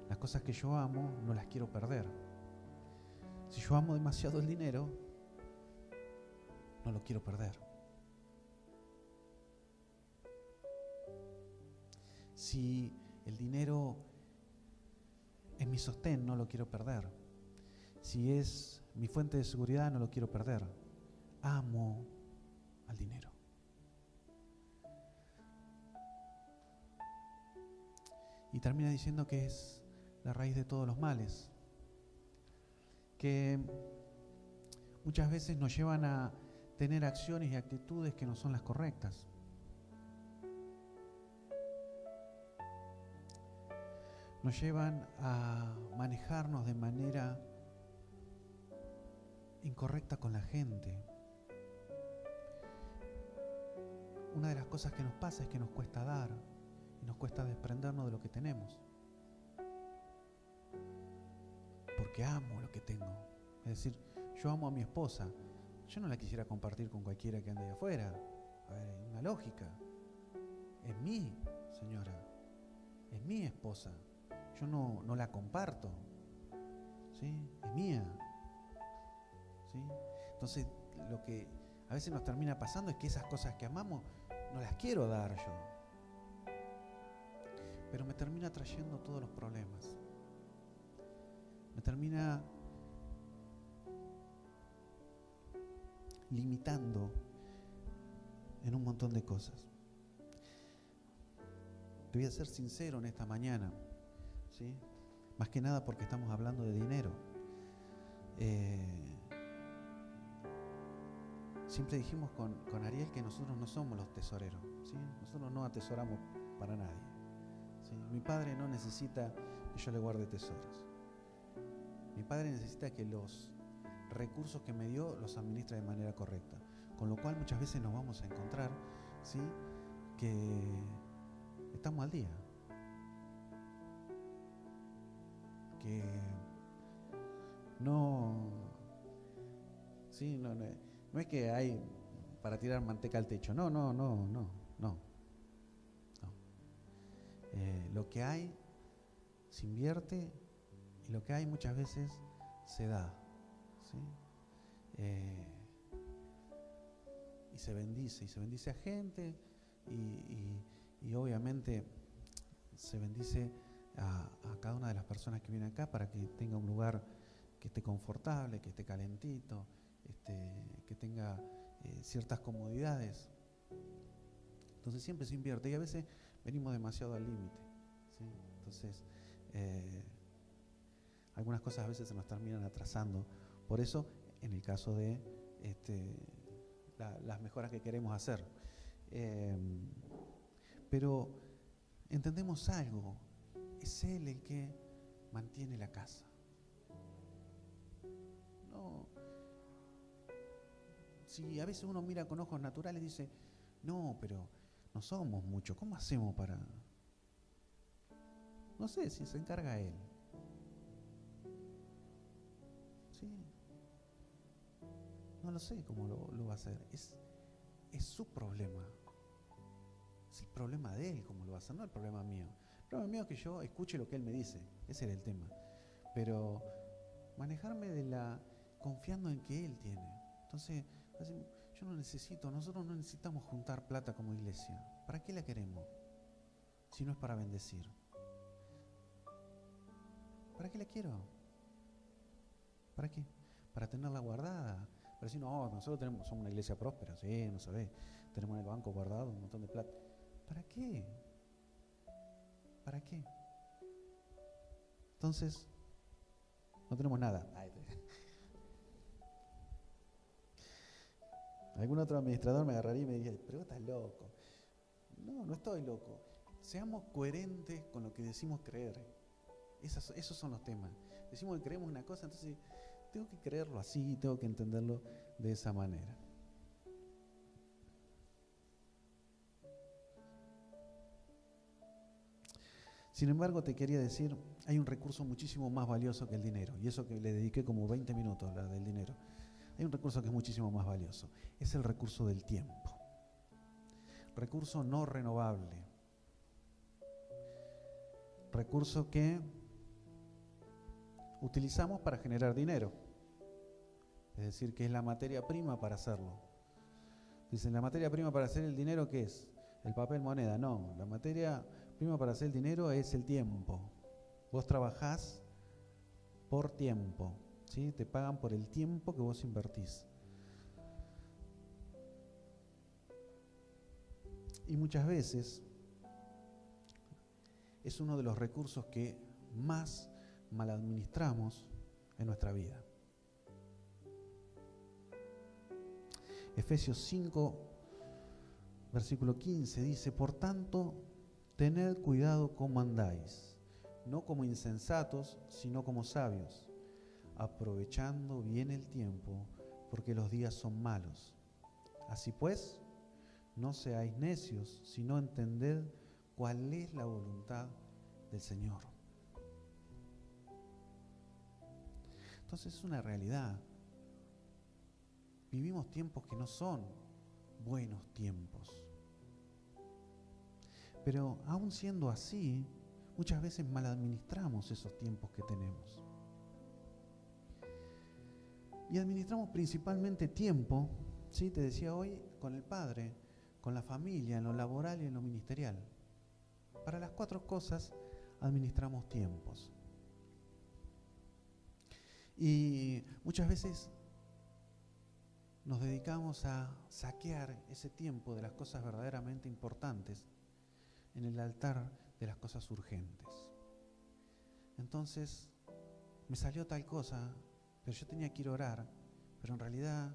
Las cosas que yo amo no las quiero perder. Si yo amo demasiado el dinero, no lo quiero perder. Si el dinero es mi sostén, no lo quiero perder. Si es mi fuente de seguridad, no lo quiero perder. Amo al dinero. Y termina diciendo que es la raíz de todos los males, que muchas veces nos llevan a tener acciones y actitudes que no son las correctas. Nos llevan a manejarnos de manera incorrecta con la gente. Una de las cosas que nos pasa es que nos cuesta dar y nos cuesta desprendernos de lo que tenemos. Porque amo lo que tengo. Es decir, yo amo a mi esposa. Yo no la quisiera compartir con cualquiera que ande ahí afuera. A ver, hay una lógica. Es mi señora. Es mi esposa. Yo no la comparto. ¿Sí? Es mía. ¿Sí? Entonces, lo que a veces nos termina pasando es que esas cosas que amamos no las quiero dar yo. Pero me termina trayendo todos los problemas. Me termina limitando en un montón de cosas. Te voy a ser sincero en esta mañana, ¿sí? Más que nada porque estamos hablando de dinero. Siempre dijimos con Ariel que nosotros no somos los tesoreros, ¿sí? Nosotros no atesoramos para nadie, ¿sí? Mi padre no necesita que yo le guarde tesoros. Mi padre necesita que los recursos que me dio los administre de manera correcta. Con lo cual muchas veces nos vamos a encontrar, ¿sí?, que estamos al día. Que sí, no es que hay para tirar manteca al techo. No. Lo que hay se invierte y lo que hay muchas veces se da, ¿sí? Y se bendice a gente y obviamente se bendice a cada una de las personas que vienen acá para que tenga un lugar que esté confortable, que esté calentito, que tenga ciertas comodidades. Entonces siempre se invierte y a veces venimos demasiado al límite, ¿sí? Entonces algunas cosas a veces se nos terminan atrasando. Por eso, en el caso de las mejoras que queremos hacer. Pero entendemos algo, es Él el que mantiene la casa. No, si a veces uno mira con ojos naturales y dice, no, pero no somos muchos, ¿cómo hacemos para...? No sé, si se encarga Él. Sí. No lo sé cómo lo va a hacer. Es su problema. Es el problema de Él cómo lo va a hacer, no el problema mío. El problema mío es que yo escuche lo que Él me dice. Ese era el tema. Pero manejarme confiando en que Él tiene. Entonces, yo no necesito, nosotros no necesitamos juntar plata como iglesia. ¿Para qué la queremos? Si no es para bendecir. ¿Para qué la quiero? ¿Para qué? Para tenerla guardada. Para decir, no, nosotros somos una iglesia próspera, sí, no sabés. Tenemos en el banco guardado un montón de plata. ¿Para qué? ¿Para qué? Entonces, no tenemos nada. Algún otro administrador me agarraría y me diría, pero vos estás loco. No, no estoy loco. Seamos coherentes con lo que decimos creer. Esos son los temas. Decimos que creemos una cosa, entonces tengo que creerlo así, tengo que entenderlo de esa manera. Sin embargo, te quería decir, hay un recurso muchísimo más valioso que el dinero, y eso que le dediqué como 20 minutos a hablar del dinero. Hay un recurso que es muchísimo más valioso, es el recurso del tiempo. Recurso no renovable. Recurso que utilizamos para generar dinero. Es decir, que es la materia prima para hacerlo. Dicen, la materia prima para hacer el dinero, ¿qué es? El papel moneda. No, la materia prima para hacer el dinero es el tiempo. Vos trabajás por tiempo, ¿sí? Te pagan por el tiempo que vos invertís. Y muchas veces es uno de los recursos que más mal administramos en nuestra vida. Efesios 5, versículo 15 dice, por tanto, tened cuidado cómo andáis, no como insensatos, sino como sabios, aprovechando bien el tiempo, porque los días son malos. Así pues, no seáis necios, sino entended cuál es la voluntad del Señor. Entonces es una realidad. Vivimos tiempos que no son buenos tiempos. Pero aún siendo así, muchas veces mal administramos esos tiempos que tenemos. Y administramos principalmente tiempo, ¿sí? Te decía hoy, con el Padre, con la familia, en lo laboral y en lo ministerial. Para las 4 cosas administramos tiempos. Y muchas veces nos dedicamos a saquear ese tiempo de las cosas verdaderamente importantes en el altar de las cosas urgentes. Entonces, me salió tal cosa, pero yo tenía que ir a orar, pero en realidad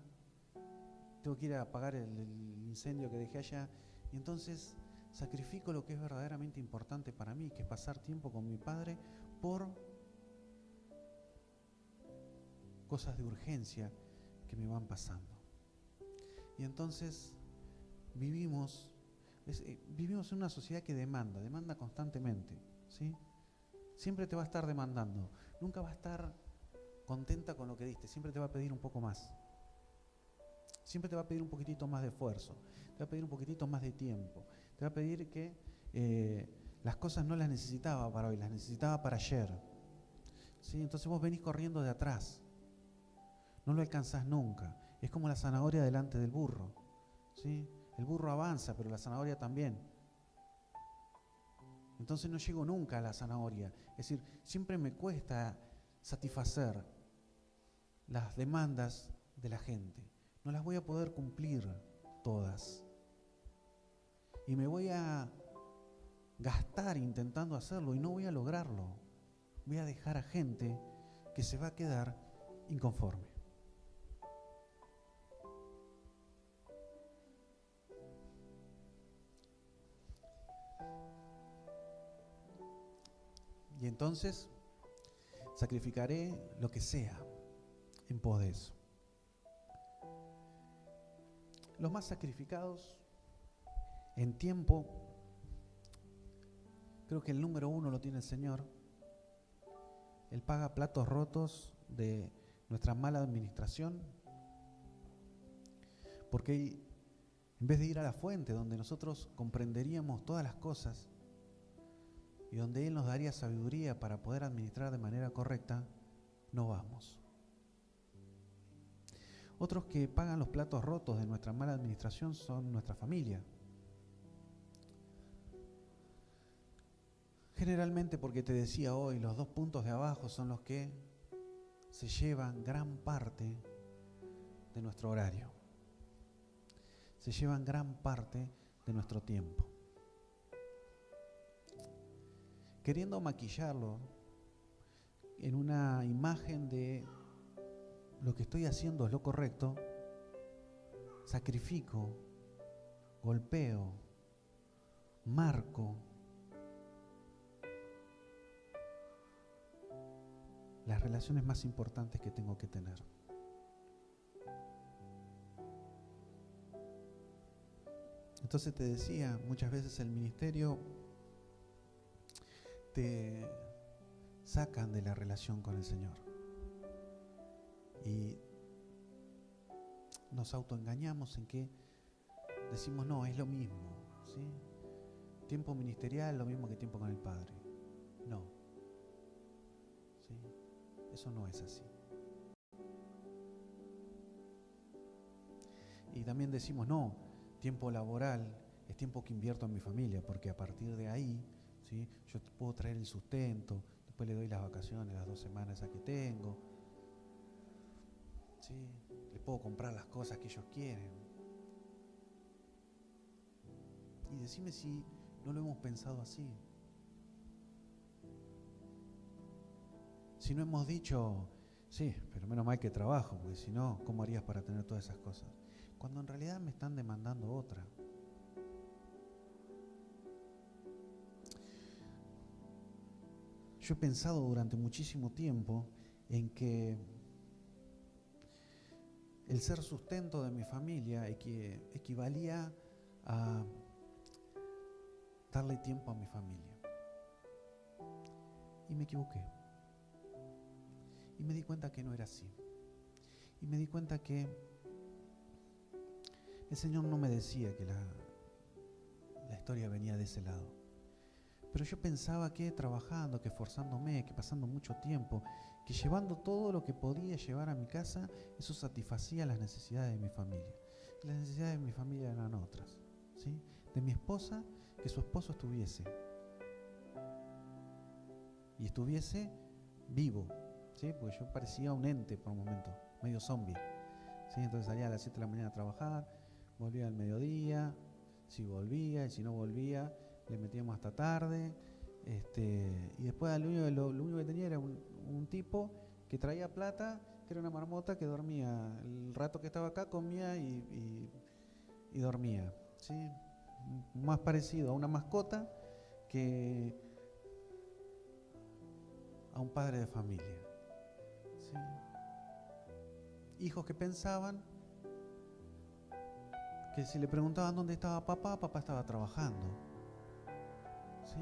tengo que ir a apagar el incendio que dejé allá, y entonces sacrifico lo que es verdaderamente importante para mí, que es pasar tiempo con mi Padre por cosas de urgencia que me van pasando. Y entonces vivimos en una sociedad que demanda constantemente, ¿sí? Siempre te va a estar demandando, nunca va a estar contenta con lo que diste, siempre te va a pedir un poco más. Siempre te va a pedir un poquitito más de esfuerzo, te va a pedir un poquitito más de tiempo, te va a pedir que las cosas no las necesitaba para hoy, las necesitaba para ayer. ¿Sí? Entonces vos venís corriendo de atrás, no lo alcanzás nunca. Es como la zanahoria delante del burro, ¿sí? El burro avanza, pero la zanahoria también. Entonces no llego nunca a la zanahoria. Es decir, siempre me cuesta satisfacer las demandas de la gente. No las voy a poder cumplir todas. Y me voy a gastar intentando hacerlo y no voy a lograrlo. Voy a dejar a gente que se va a quedar inconforme. Y entonces sacrificaré lo que sea en pos de eso. Los más sacrificados en tiempo, creo que el número 1 lo tiene el Señor. Él paga platos rotos de nuestra mala administración, porque Él, en vez de ir a la fuente donde nosotros comprenderíamos todas las cosas y donde Él nos daría sabiduría para poder administrar de manera correcta, no vamos. Otros que pagan los platos rotos de nuestra mala administración son nuestra familia. Generalmente, porque te decía hoy, los 2 puntos de abajo son los que se llevan gran parte de nuestro horario. Se llevan gran parte de nuestro tiempo. Queriendo maquillarlo en una imagen de lo que estoy haciendo es lo correcto, sacrifico, golpeo, marco las relaciones más importantes que tengo que tener. Entonces te decía, muchas veces el ministerio te sacan de la relación con el Señor. Y nos autoengañamos en que decimos, no, es lo mismo, ¿sí? Tiempo ministerial, lo mismo que tiempo con el Padre. No. ¿Sí? Eso no es así. Y también decimos, no, tiempo laboral es tiempo que invierto en mi familia, porque a partir de ahí, ¿sí?, yo puedo traer el sustento, después le doy las vacaciones, las 2 semanas que tengo, ¿sí?, le puedo comprar las cosas que ellos quieren. Y decime si no lo hemos pensado así. Si no hemos dicho, sí, pero menos mal que trabajo, porque si no, ¿cómo harías para tener todas esas cosas? Cuando en realidad me están demandando otra. Yo he pensado durante muchísimo tiempo en que el ser sustento de mi familia equivalía a darle tiempo a mi familia. Y me equivoqué. Y me di cuenta que no era así. Y me di cuenta que el Señor no me decía que la historia venía de ese lado. Pero yo pensaba que trabajando, que esforzándome, que pasando mucho tiempo, que llevando todo lo que podía llevar a mi casa, eso satisfacía las necesidades de mi familia. Y las necesidades de mi familia eran otras, ¿sí? De mi esposa, que su esposo estuviese. Y estuviese vivo, ¿sí? Porque yo parecía un ente por un momento, medio zombie, ¿sí? Entonces salía a las 7 de la mañana a trabajar, volvía al mediodía, si volvía, y si no volvía, le metíamos hasta tarde, y después lo único que tenía era un tipo que traía plata, que era una marmota que dormía. El rato que estaba acá comía y dormía, ¿sí? Más parecido a una mascota que a un padre de familia, ¿sí? Hijos que pensaban que si le preguntaban dónde estaba papá, papá estaba trabajando. ¿Sí?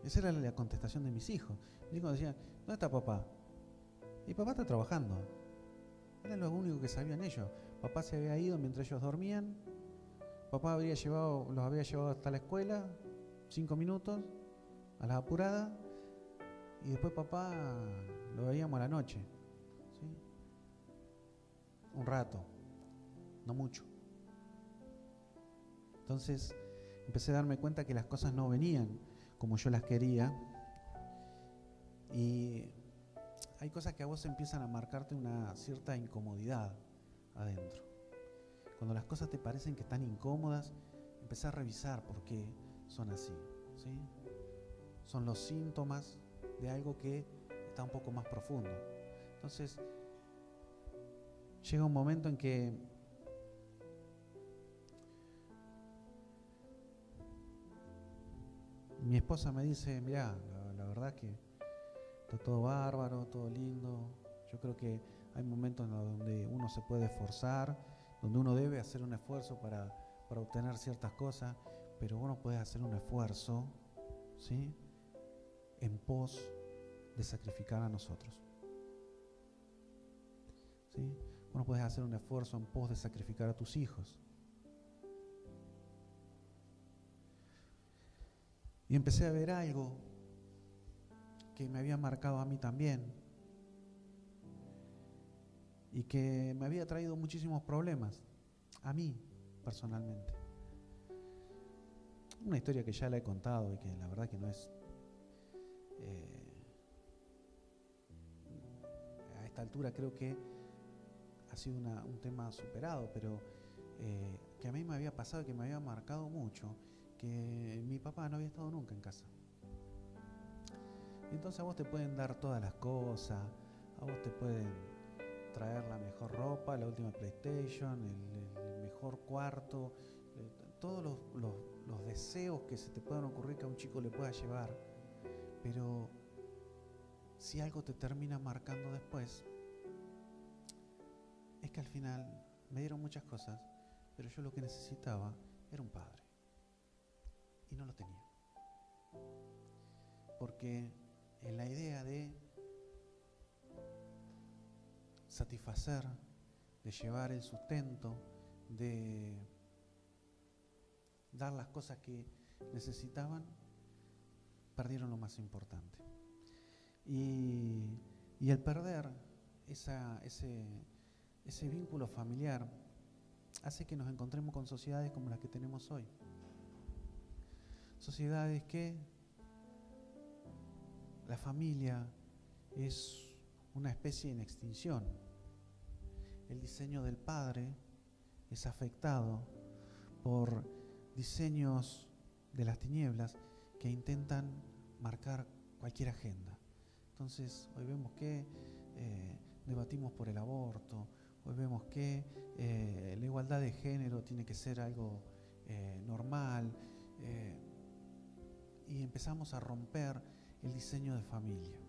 Esa era la contestación de mis hijos. Mis hijos decían, ¿dónde está papá? Y papá está trabajando. Era lo único que sabían ellos. Papá se había ido mientras ellos dormían. Papá los había llevado hasta la escuela, 5 minutos, a las apuradas. Y después papá lo veíamos a la noche, ¿sí? Un rato, no mucho. Entonces empecé a darme cuenta que las cosas no venían como yo las quería, y hay cosas que a vos empiezan a marcarte una cierta incomodidad adentro. Cuando las cosas te parecen que están incómodas, empecé a revisar por qué son así, ¿sí? Son los síntomas de algo que está un poco más profundo. Entonces llega un momento en que mi esposa me dice, mirá, la verdad que está todo bárbaro, todo lindo. Yo creo que hay momentos donde uno se puede esforzar, donde uno debe hacer un esfuerzo para obtener ciertas cosas, pero uno puede hacer un esfuerzo, ¿sí?, en pos de sacrificar a nosotros. ¿Sí? Uno puede hacer un esfuerzo en pos de sacrificar a tus hijos. Y empecé a ver algo que me había marcado a mí también y que me había traído muchísimos problemas a mí personalmente. Una historia que ya la he contado y que la verdad que no es a esta altura creo que ha sido un tema superado, pero que a mí me había pasado y que me había marcado mucho, que mi papá no había estado nunca en casa. Y entonces a vos te pueden dar todas las cosas, a vos te pueden traer la mejor ropa, la última PlayStation, el mejor cuarto, todos los deseos que se te puedan ocurrir que a un chico le pueda llevar. Pero si algo te termina marcando después, es que al final me dieron muchas cosas, pero yo lo que necesitaba era un padre. Y no lo tenía. Porque en la idea de satisfacer, de llevar el sustento, de dar las cosas que necesitaban, perdieron lo más importante. Y el perder ese vínculo familiar hace que nos encontremos con sociedades como las que tenemos hoy. Sociedades que la familia es una especie en extinción. El diseño del padre es afectado por diseños de las tinieblas que intentan marcar cualquier agenda. Entonces, hoy vemos que debatimos por el aborto, hoy vemos que la igualdad de género tiene que ser algo normal, y empezamos a romper el diseño de familia.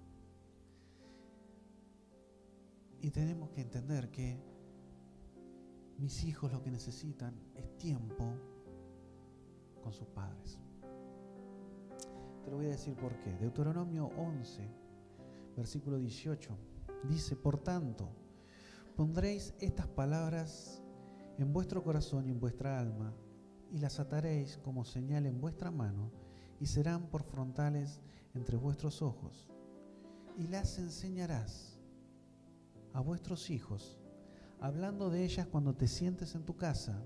Y tenemos que entender que mis hijos lo que necesitan es tiempo con sus padres. Te lo voy a decir por qué. Deuteronomio 11, versículo 18, dice: por tanto, pondréis estas palabras en vuestro corazón y en vuestra alma, y las ataréis como señal en vuestra mano, y serán por frontales entre vuestros ojos, y las enseñarás a vuestros hijos, hablando de ellas cuando te sientes en tu casa,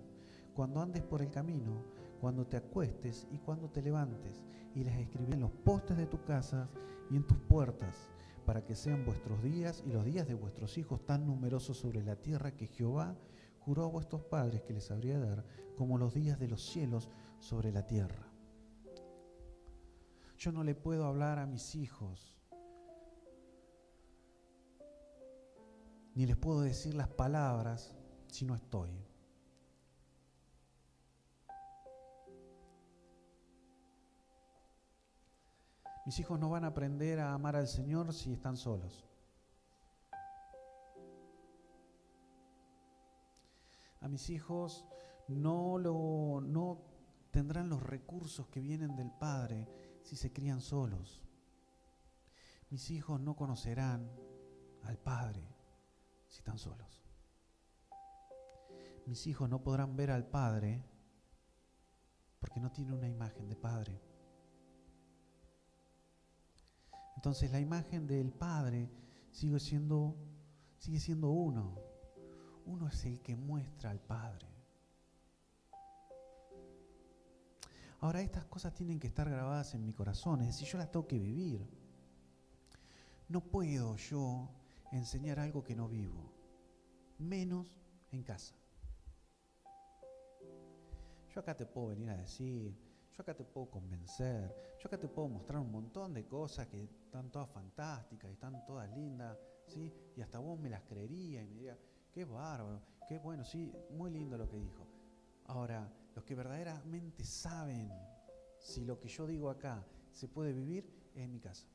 cuando andes por el camino, cuando te acuestes y cuando te levantes, y las escribirás en los postes de tu casa y en tus puertas, para que sean vuestros días y los días de vuestros hijos tan numerosos sobre la tierra que Jehová juró a vuestros padres que les habría de dar, como los días de los cielos sobre la tierra. Yo no le puedo hablar a mis hijos, ni les puedo decir las palabras si no estoy. Mis hijos no van a aprender a amar al Señor si están solos. A mis hijos no tendrán los recursos que vienen del Padre si se crían solos. Mis hijos no conocerán al Padre si están solos. Mis hijos no podrán ver al Padre porque no tienen una imagen de Padre. Entonces la imagen del Padre sigue siendo uno. Uno es el que muestra al Padre. Ahora, estas cosas tienen que estar grabadas en mi corazón, es decir, yo las tengo que vivir. No puedo yo enseñar algo que no vivo, menos en casa. Yo acá te puedo venir a decir, yo acá te puedo convencer, yo acá te puedo mostrar un montón de cosas que están todas fantásticas y están todas lindas, ¿sí? Y hasta vos me las creerías y me dirías, qué bárbaro, qué bueno, sí, muy lindo lo que dijo. Ahora, los que verdaderamente saben si lo que yo digo acá se puede vivir es en mi casa.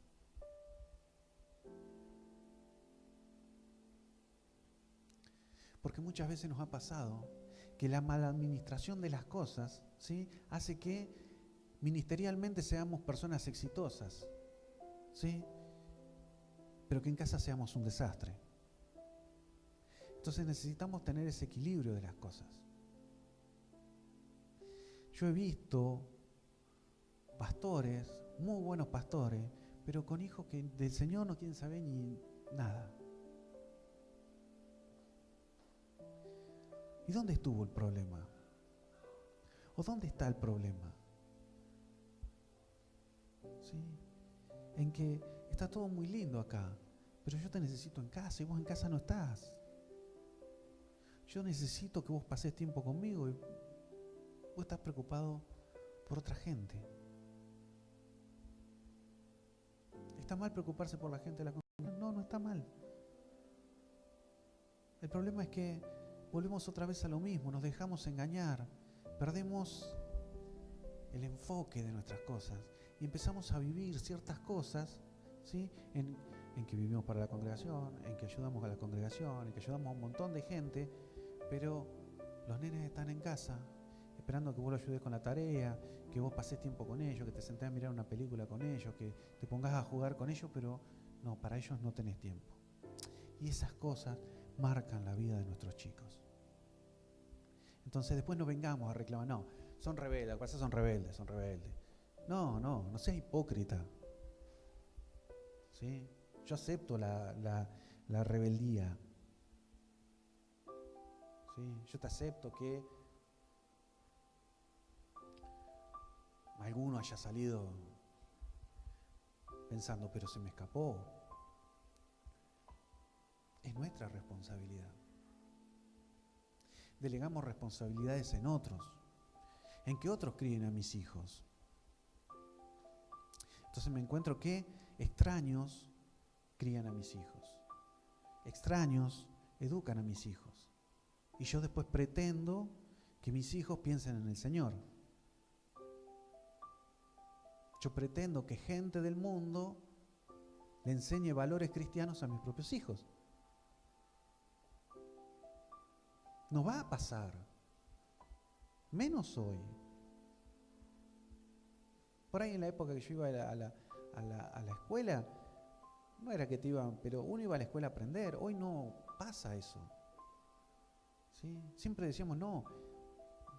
Porque muchas veces nos ha pasado que la mala administración de las cosas, ¿sí?, hace que ministerialmente seamos personas exitosas, ¿sí?, pero que en casa seamos un desastre. Entonces necesitamos tener ese equilibrio de las cosas. Yo he visto pastores, muy buenos pastores, pero con hijos que del Señor no quieren saber ni nada. ¿Y dónde estuvo el problema? ¿O dónde está el problema? ¿Sí? En que está todo muy lindo acá, pero yo te necesito en casa y vos en casa no estás. Yo necesito que vos pases tiempo conmigo y vos estás preocupado por otra gente. ¿Está mal preocuparse por la gente de la comunidad? No, no está mal. El problema es que volvemos otra vez a lo mismo, nos dejamos engañar, perdemos el enfoque de nuestras cosas y empezamos a vivir ciertas cosas, ¿sí?, en que vivimos para la congregación, en que ayudamos a la congregación, en que ayudamos a un montón de gente, pero los nenes están en casa esperando que vos lo ayudes con la tarea, que vos pases tiempo con ellos, que te sentes a mirar una película con ellos, que te pongas a jugar con ellos, pero no, para ellos no tenés tiempo. Y esas cosas marcan la vida de nuestros chicos. Entonces después no vengamos a reclamar, no, son rebeldes, lo que pasa son rebeldes. No seas hipócrita. ¿Sí? Yo acepto la rebeldía. ¿Sí? Yo te acepto que alguno haya salido pensando, pero se me escapó. Es nuestra responsabilidad. Delegamos responsabilidades en otros, en que otros críen a mis hijos. Entonces me encuentro que extraños crían a mis hijos, extraños educan a mis hijos, y yo después pretendo que mis hijos piensen en el Señor. Yo pretendo que gente del mundo le enseñe valores cristianos a mis propios hijos. No va a pasar, menos hoy. Por ahí en la época que yo iba a la escuela, no era que te iban, pero uno iba a la escuela a aprender. Hoy no pasa eso. ¿Sí? Siempre decíamos, no,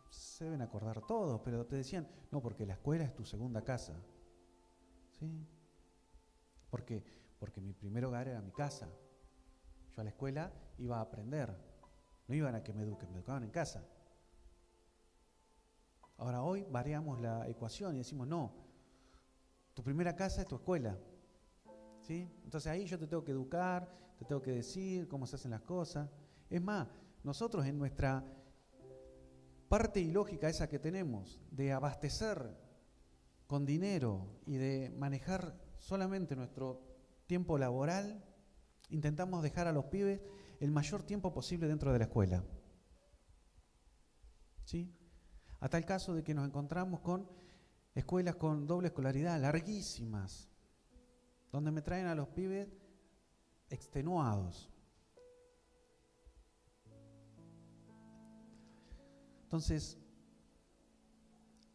se deben acordar todos, pero te decían, no, porque la escuela es tu segunda casa. ¿Sí? ¿Por qué? Porque mi primer hogar era mi casa. Yo a la escuela iba a aprender. No iban a que me educaban en casa. Ahora hoy variamos la ecuación y decimos, no, tu primera casa es tu escuela. ¿Sí? Entonces ahí yo te tengo que educar, te tengo que decir cómo se hacen las cosas. Es más, nosotros en nuestra parte ilógica esa que tenemos de abastecer con dinero y de manejar solamente nuestro tiempo laboral, intentamos dejar a los pibes el mayor tiempo posible dentro de la escuela. ¿Sí? A tal caso de que nos encontramos con escuelas con doble escolaridad, larguísimas, donde me traen a los pibes extenuados. Entonces,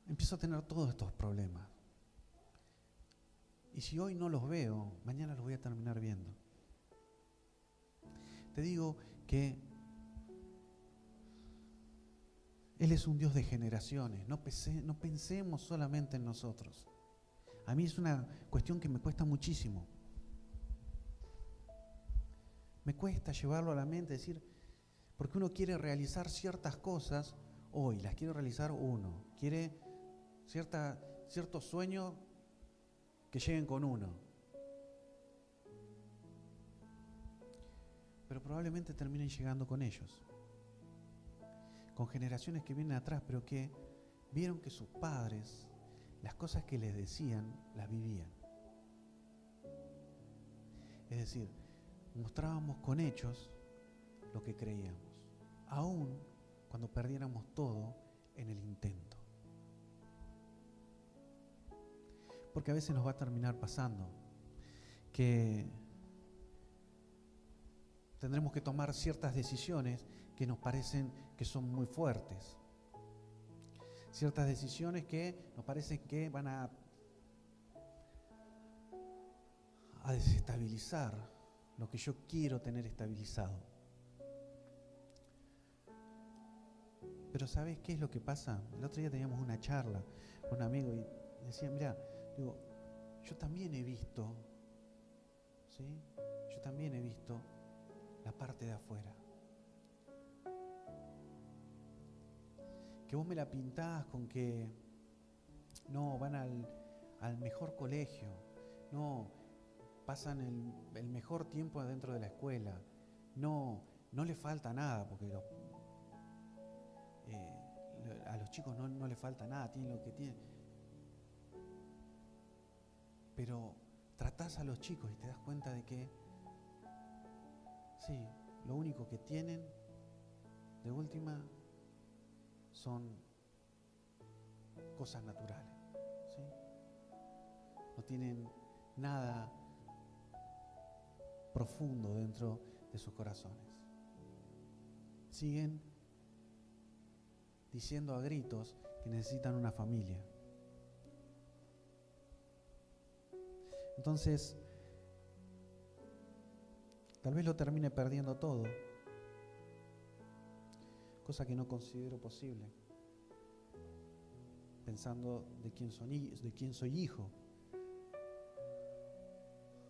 empiezo a tener todos estos problemas. Y si hoy no los veo, mañana los voy a terminar viendo. Te digo que Él es un Dios de generaciones. No pensemos solamente en nosotros. A mí es una cuestión que me cuesta muchísimo. Me cuesta llevarlo a la mente, decir, porque uno quiere realizar ciertas cosas hoy, las quiere realizar uno. Quiere ciertos sueños que lleguen con uno. Pero probablemente terminen llegando con ellos. Con generaciones que vienen atrás, pero que vieron que sus padres, las cosas que les decían, las vivían. Es decir, mostrábamos con hechos lo que creíamos, aun cuando perdiéramos todo en el intento. Porque a veces nos va a terminar pasando que tendremos que tomar ciertas decisiones que que nos parecen que son muy fuertes. Ciertas decisiones que nos parecen que van a desestabilizar lo que yo quiero tener estabilizado. Pero ¿sabes qué es lo que pasa? El otro día teníamos una charla con un amigo y decía, mira, digo, yo también he visto, ¿sí? Yo también he visto la parte de afuera. Que vos me la pintás con que no, van al mejor colegio, no, pasan el mejor tiempo adentro de la escuela, no le falta nada, porque a los chicos no les falta nada, tienen lo que tienen. Pero tratás a los chicos y te das cuenta de que sí, lo único que tienen de última son cosas naturales, ¿sí? No tienen nada profundo dentro de sus corazones. Siguen diciendo a gritos que necesitan una familia. Entonces, tal vez lo termine perdiendo todo, cosa que no considero posible, pensando de quién soy hijo.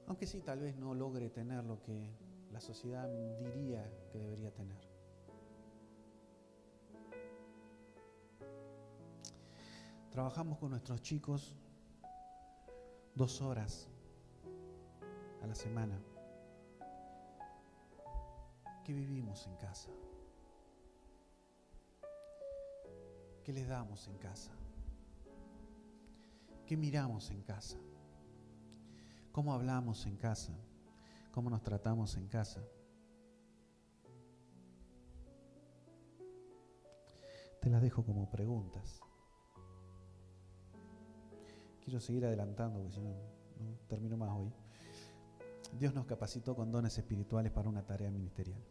Aunque sí, tal vez no logre tener lo que la sociedad diría que debería tener. Trabajamos con nuestros chicos 2 horas a la semana. ¿Qué vivimos en casa? ¿Qué les damos en casa? ¿Qué miramos en casa? ¿Cómo hablamos en casa? ¿Cómo nos tratamos en casa? Te las dejo como preguntas. Quiero seguir adelantando porque si no termino más hoy. Dios nos capacitó con dones espirituales para una tarea ministerial.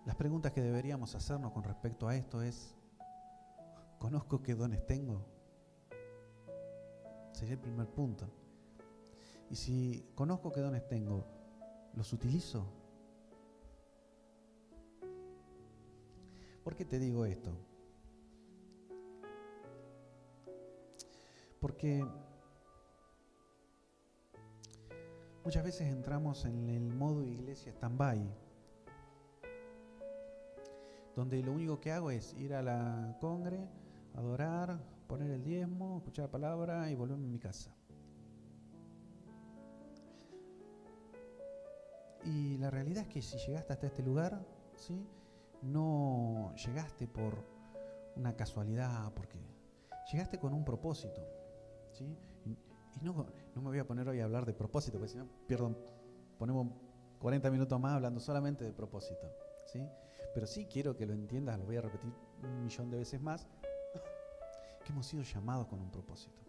Las preguntas que deberíamos hacernos con respecto a esto es: ¿conozco qué dones tengo? Sería el primer punto. Y si conozco qué dones tengo, ¿los utilizo? ¿Por qué te digo esto? Porque muchas veces entramos en el modo iglesia stand-by, donde lo único que hago es ir a la congre, adorar, poner el diezmo, escuchar la palabra y volverme a mi casa. Y la realidad es que si llegaste hasta este lugar, ¿sí?, no llegaste por una casualidad, porque llegaste con un propósito, ¿sí? Y no me voy a poner hoy a hablar de propósito, porque si no ponemos 40 minutos más hablando solamente de propósito, ¿sí? Pero sí quiero que lo entiendas, lo voy a repetir 1.000.000 de veces más, que hemos sido llamados con un propósito,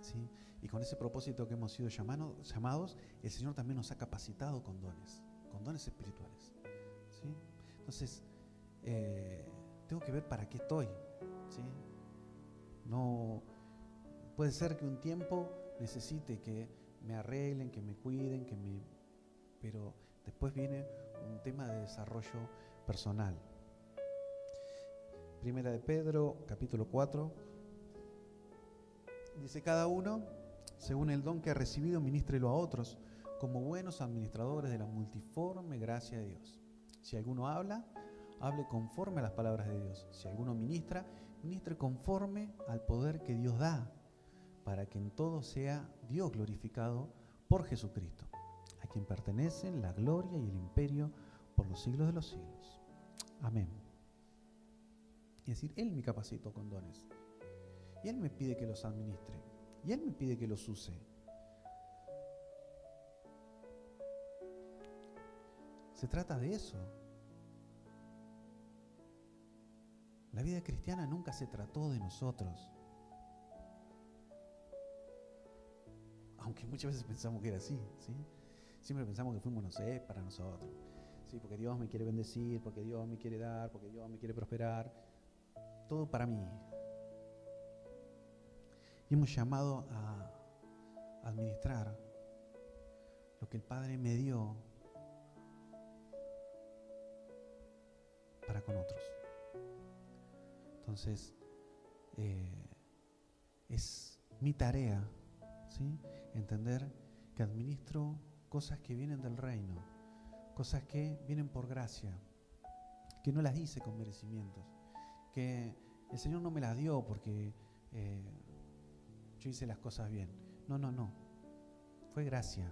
¿sí? Y con ese propósito que hemos sido llamados, el Señor también nos ha capacitado con dones espirituales, ¿sí? Entonces, tengo que ver para qué estoy, ¿sí? No puede ser que un tiempo necesite que me arreglen, que me cuiden, pero después viene un tema de desarrollo personal. Primera de Pedro, capítulo 4, dice: cada uno, según el don que ha recibido, ministrelo a otros, como buenos administradores de la multiforme gracia de Dios. Si alguno habla, hable conforme a las palabras de Dios. Si alguno ministra, ministre conforme al poder que Dios da, para que en todo sea Dios glorificado por Jesucristo, a quien pertenecen la gloria y el imperio por los siglos de los siglos. Amén. Es decir, Él me capacitó con dones, y Él me pide que los administre, y Él me pide que los use. Se trata de eso. La vida cristiana nunca se trató de nosotros, aunque muchas veces pensamos que era así, ¿sí? Siempre pensamos que fuimos, no sé, para nosotros. Sí, porque Dios me quiere bendecir, porque Dios me quiere dar, porque Dios me quiere prosperar. Todo para mí. Y hemos llamado a administrar lo que el Padre me dio para con otros. Entonces, es mi tarea, ¿sí?, entender que administro cosas que vienen del reino, cosas que vienen por gracia, que no las hice con merecimientos, que el Señor no me las dio porque yo hice las cosas bien. No, fue gracia.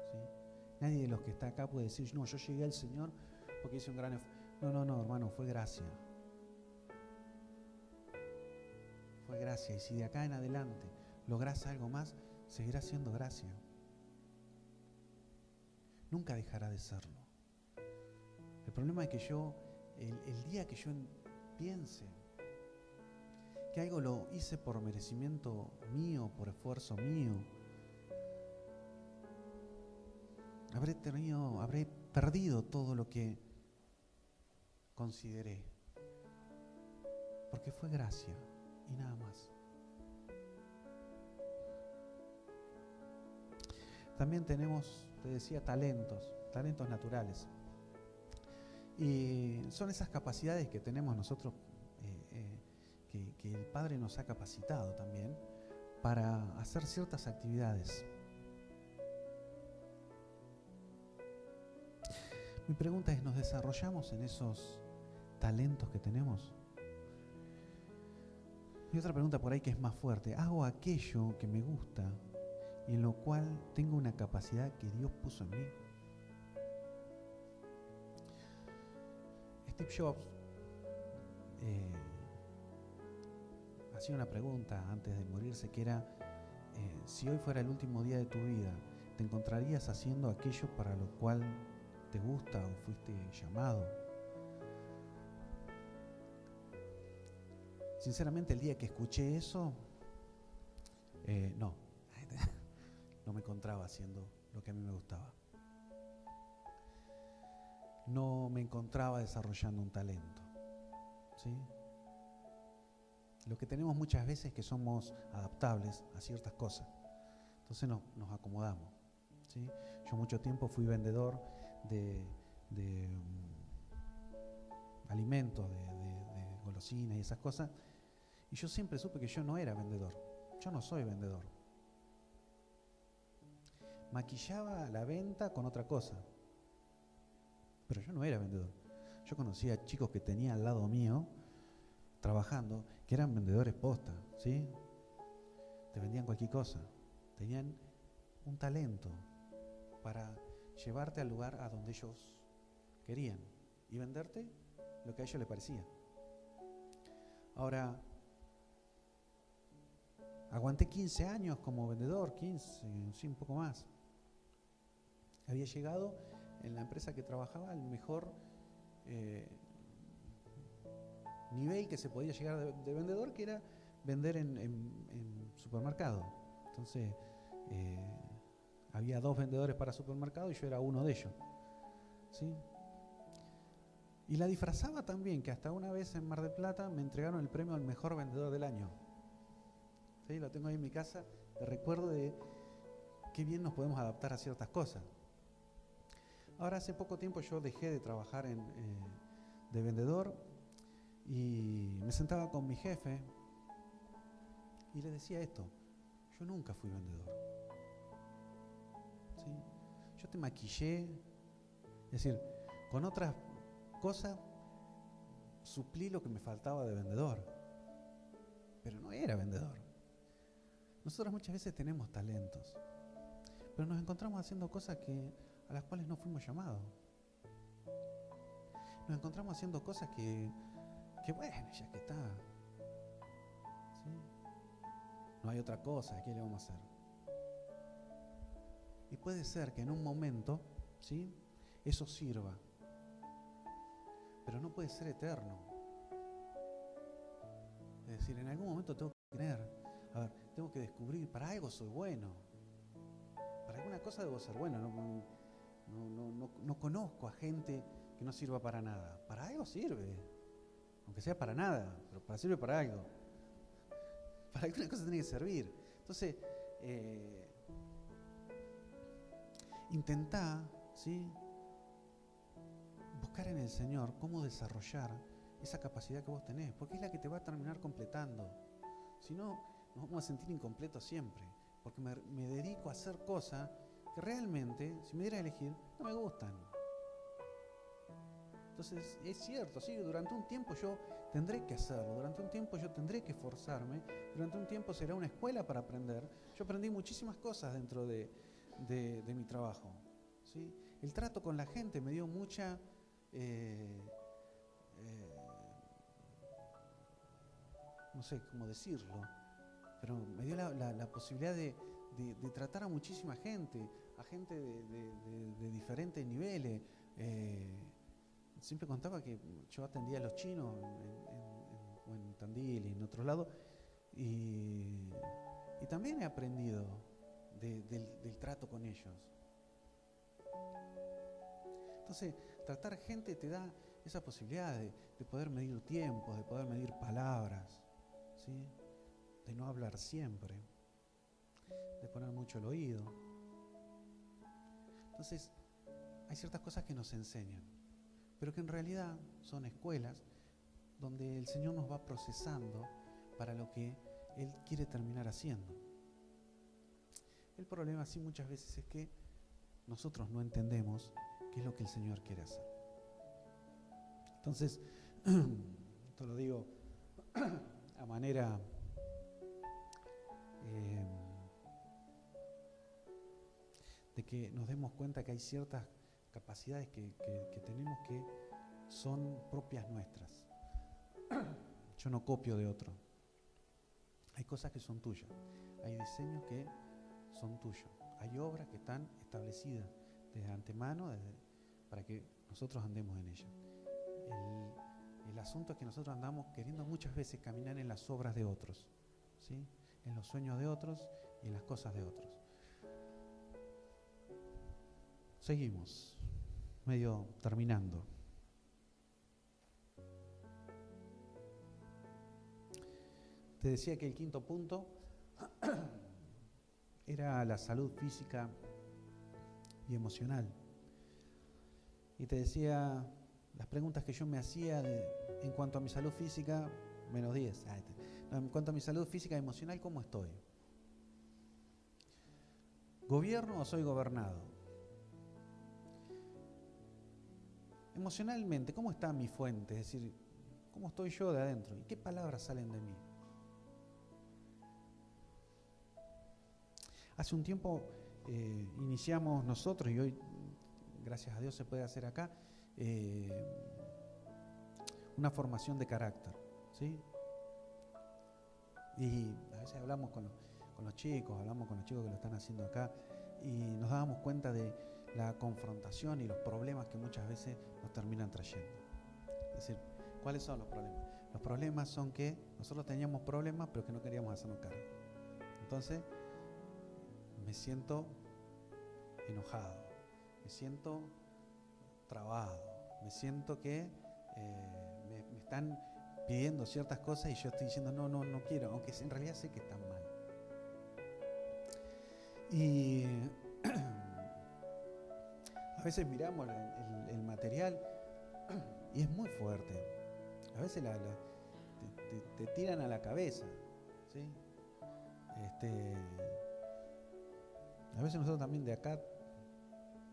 ¿Sí? Nadie de los que está acá puede decir, no, yo llegué al Señor porque hice un gran esfuerzo. No, hermano, fue gracia. Fue gracia. Y si de acá en adelante lográs algo más, seguirá siendo gracia. Nunca dejará de serlo. El problema es que el día que yo piense que algo lo hice por merecimiento mío, por esfuerzo mío, habré perdido todo lo que consideré, porque fue gracia y nada más. También tenemos, te decía, talentos naturales. Y son esas capacidades que tenemos nosotros, que el Padre nos ha capacitado también para hacer ciertas actividades. Mi pregunta es, ¿nos desarrollamos en esos talentos que tenemos? Y otra pregunta por ahí que es más fuerte, ¿hago aquello que me gusta y en lo cual tengo una capacidad que Dios puso en mí? Steve Jobs hacía una pregunta antes de morirse que era, si hoy fuera el último día de tu vida, ¿te encontrarías haciendo aquello para lo cual te gusta o fuiste llamado? Sinceramente, el día que escuché eso, no me encontraba haciendo lo que a mí me gustaba. No me encontraba desarrollando un talento, ¿sí? Lo que tenemos muchas veces es que somos adaptables a ciertas cosas, entonces nos acomodamos, ¿sí? Yo mucho tiempo fui vendedor de alimentos, de golosinas y esas cosas, y yo siempre supe que yo no era vendedor. Yo no soy vendedor. Maquillaba la venta con otra cosa, pero yo no era vendedor. Yo conocía chicos que tenía al lado mío trabajando que eran vendedores posta, ¿sí? Te vendían cualquier cosa. Tenían un talento para llevarte al lugar a donde ellos querían y venderte lo que a ellos les parecía. Ahora, aguanté 15 años como vendedor, 15, sí, un poco más. Había llegado en la empresa que trabajaba al mejor nivel que se podía llegar de vendedor, que era vender en supermercado. Entonces, había 2 vendedores para supermercado y yo era uno de ellos, ¿sí? Y la disfrazaba también, que hasta una vez en Mar del Plata me entregaron el premio al mejor vendedor del año. ¿Sí? Lo tengo ahí en mi casa, de recuerdo de qué bien nos podemos adaptar a ciertas cosas. Ahora, hace poco tiempo yo dejé de trabajar de vendedor y me sentaba con mi jefe y le decía esto: yo nunca fui vendedor, ¿sí? Yo te maquillé, es decir, con otras cosas suplí lo que me faltaba de vendedor, pero no era vendedor. Nosotros muchas veces tenemos talentos, pero nos encontramos haciendo cosas a las cuales no fuimos llamados. Nos encontramos haciendo cosas que bueno, ya que está, ¿sí? No hay otra cosa, ¿qué le vamos a hacer? Y puede ser que en un momento, ¿sí?, eso sirva, pero no puede ser eterno. Es decir, en algún momento tengo que tengo que descubrir, para algo soy bueno, para alguna alguna cosa debo ser bueno. No conozco a gente que no sirva para nada. Para algo sirve, aunque sea para nada, pero sirve para algo. Para alguna cosa tiene que servir. Entonces, intentá, ¿sí?, buscar en el Señor cómo desarrollar esa capacidad que vos tenés, porque es la que te va a terminar completando. Si no, nos vamos a sentir incompletos siempre, porque me dedico a hacer cosas que realmente, si me diera a elegir, no me gustan. Entonces, es cierto, sí, durante un tiempo yo tendré que hacerlo, durante un tiempo yo tendré que esforzarme, durante un tiempo será una escuela para aprender. Yo aprendí muchísimas cosas dentro de mi trabajo, ¿sí? El trato con la gente me dio mucha... no sé cómo decirlo, pero me dio la posibilidad de tratar a muchísima gente, a gente de diferentes niveles. Siempre contaba que yo atendía a los chinos en Tandil y en otros lados, y también he aprendido del trato con ellos. Entonces, tratar gente te da esa posibilidad de poder medir tiempos, de poder medir palabras, ¿sí?, de no hablar siempre, de poner mucho el oído. Entonces, hay ciertas cosas que nos enseñan, pero que en realidad son escuelas donde el Señor nos va procesando para lo que Él quiere terminar haciendo. El problema, sí, muchas veces es que nosotros no entendemos qué es lo que el Señor quiere hacer. Entonces, esto lo digo a manera de que nos demos cuenta que hay ciertas capacidades que tenemos que son propias nuestras. Yo no copio de otro. Hay cosas que son tuyas, hay diseños que son tuyos, hay obras que están establecidas desde antemano para que nosotros andemos en ellas. El asunto es que nosotros andamos queriendo muchas veces caminar en las obras de otros, ¿sí?, en los sueños de otros y en las cosas de otros. Seguimos, medio terminando. Te decía que el quinto punto era la salud física y emocional. Y te decía las preguntas que yo me hacía en cuanto a mi salud física, menos 10. En cuanto a mi salud física y emocional, ¿cómo estoy? ¿Gobierno o soy gobernado? Emocionalmente, ¿cómo está mi fuente? Es decir, ¿cómo estoy yo de adentro? ¿Y qué palabras salen de mí? Hace un tiempo iniciamos nosotros, y hoy, gracias a Dios, se puede hacer acá, una formación de carácter, ¿sí? Y a veces hablamos con los chicos, hablamos con los chicos que lo están haciendo acá, y nos dábamos cuenta de la confrontación y los problemas que muchas veces nos terminan trayendo. Es decir, ¿cuáles son los problemas? Los problemas son que nosotros teníamos problemas, pero que no queríamos hacernos cargo. Entonces, me siento enojado, me siento trabado, me siento que me están pidiendo ciertas cosas y yo estoy diciendo no quiero, aunque en realidad sé que están mal. Y a veces miramos el material y es muy fuerte. A veces te tiran a la cabeza, ¿sí? A veces nosotros también de acá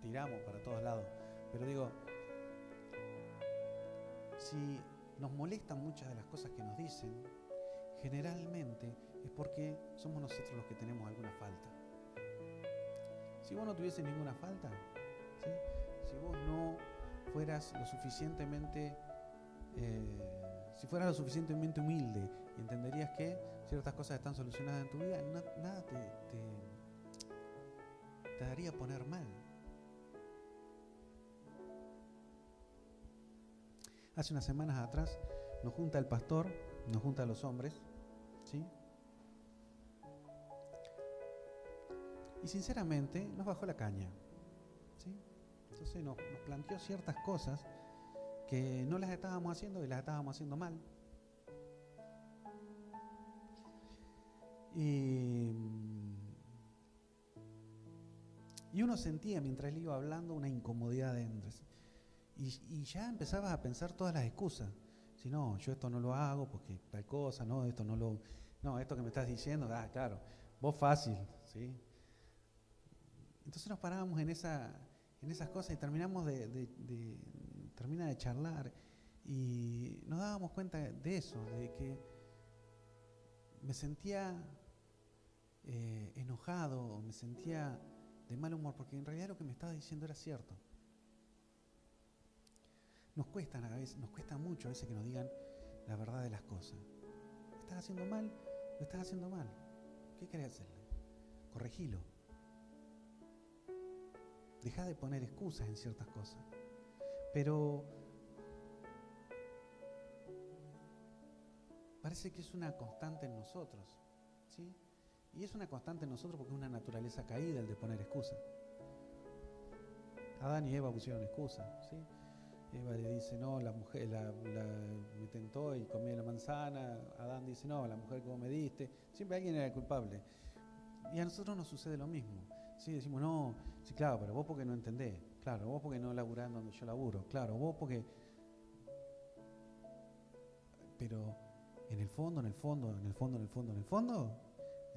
tiramos para todos lados. Pero digo, si nos molestan muchas de las cosas que nos dicen, generalmente es porque somos nosotros los que tenemos alguna falta. Si vos no tuvieses ninguna falta, ¿sí?, si vos no fueras lo suficientemente, si fueras lo suficientemente humilde y entenderías que ciertas cosas están solucionadas en tu vida, nada te daría poner mal. Hace unas semanas atrás nos junta el pastor, nos junta a los hombres, ¿sí? Y sinceramente nos bajó la caña, ¿sí? Entonces nos planteó ciertas cosas que no las estábamos haciendo y las estábamos haciendo mal. Y uno sentía mientras él iba hablando una incomodidad dentro. Y ya empezabas a pensar todas las excusas. Si no, yo esto no lo hago porque tal cosa, no, esto no lo... No, esto que me estás diciendo, claro, vos fácil, ¿sí? Entonces nos parábamos en esas cosas y terminamos termina de charlar y nos dábamos cuenta de eso, de que me sentía enojado, me sentía de mal humor, porque en realidad lo que me estaba diciendo era cierto. Nos cuesta mucho a veces que nos digan la verdad de las cosas. ¿Lo estás haciendo mal? Lo estás haciendo mal. ¿Qué querés hacerle? Corregilo. Dejá de poner excusas en ciertas cosas. Pero parece que es una constante en nosotros, ¿sí? Y es una constante en nosotros porque es una naturaleza caída el de poner excusas. Adán y Eva pusieron excusas, ¿sí? Eva le dice, no, la mujer me tentó y comí la manzana. Adán dice, no, la mujer que vos me diste. Siempre alguien era el culpable. Y a nosotros nos sucede lo mismo. Sí, decimos, no, sí, claro, pero vos porque no entendés. Claro, vos porque no laburás donde yo laburo. Claro, vos porque... Pero en el fondo, el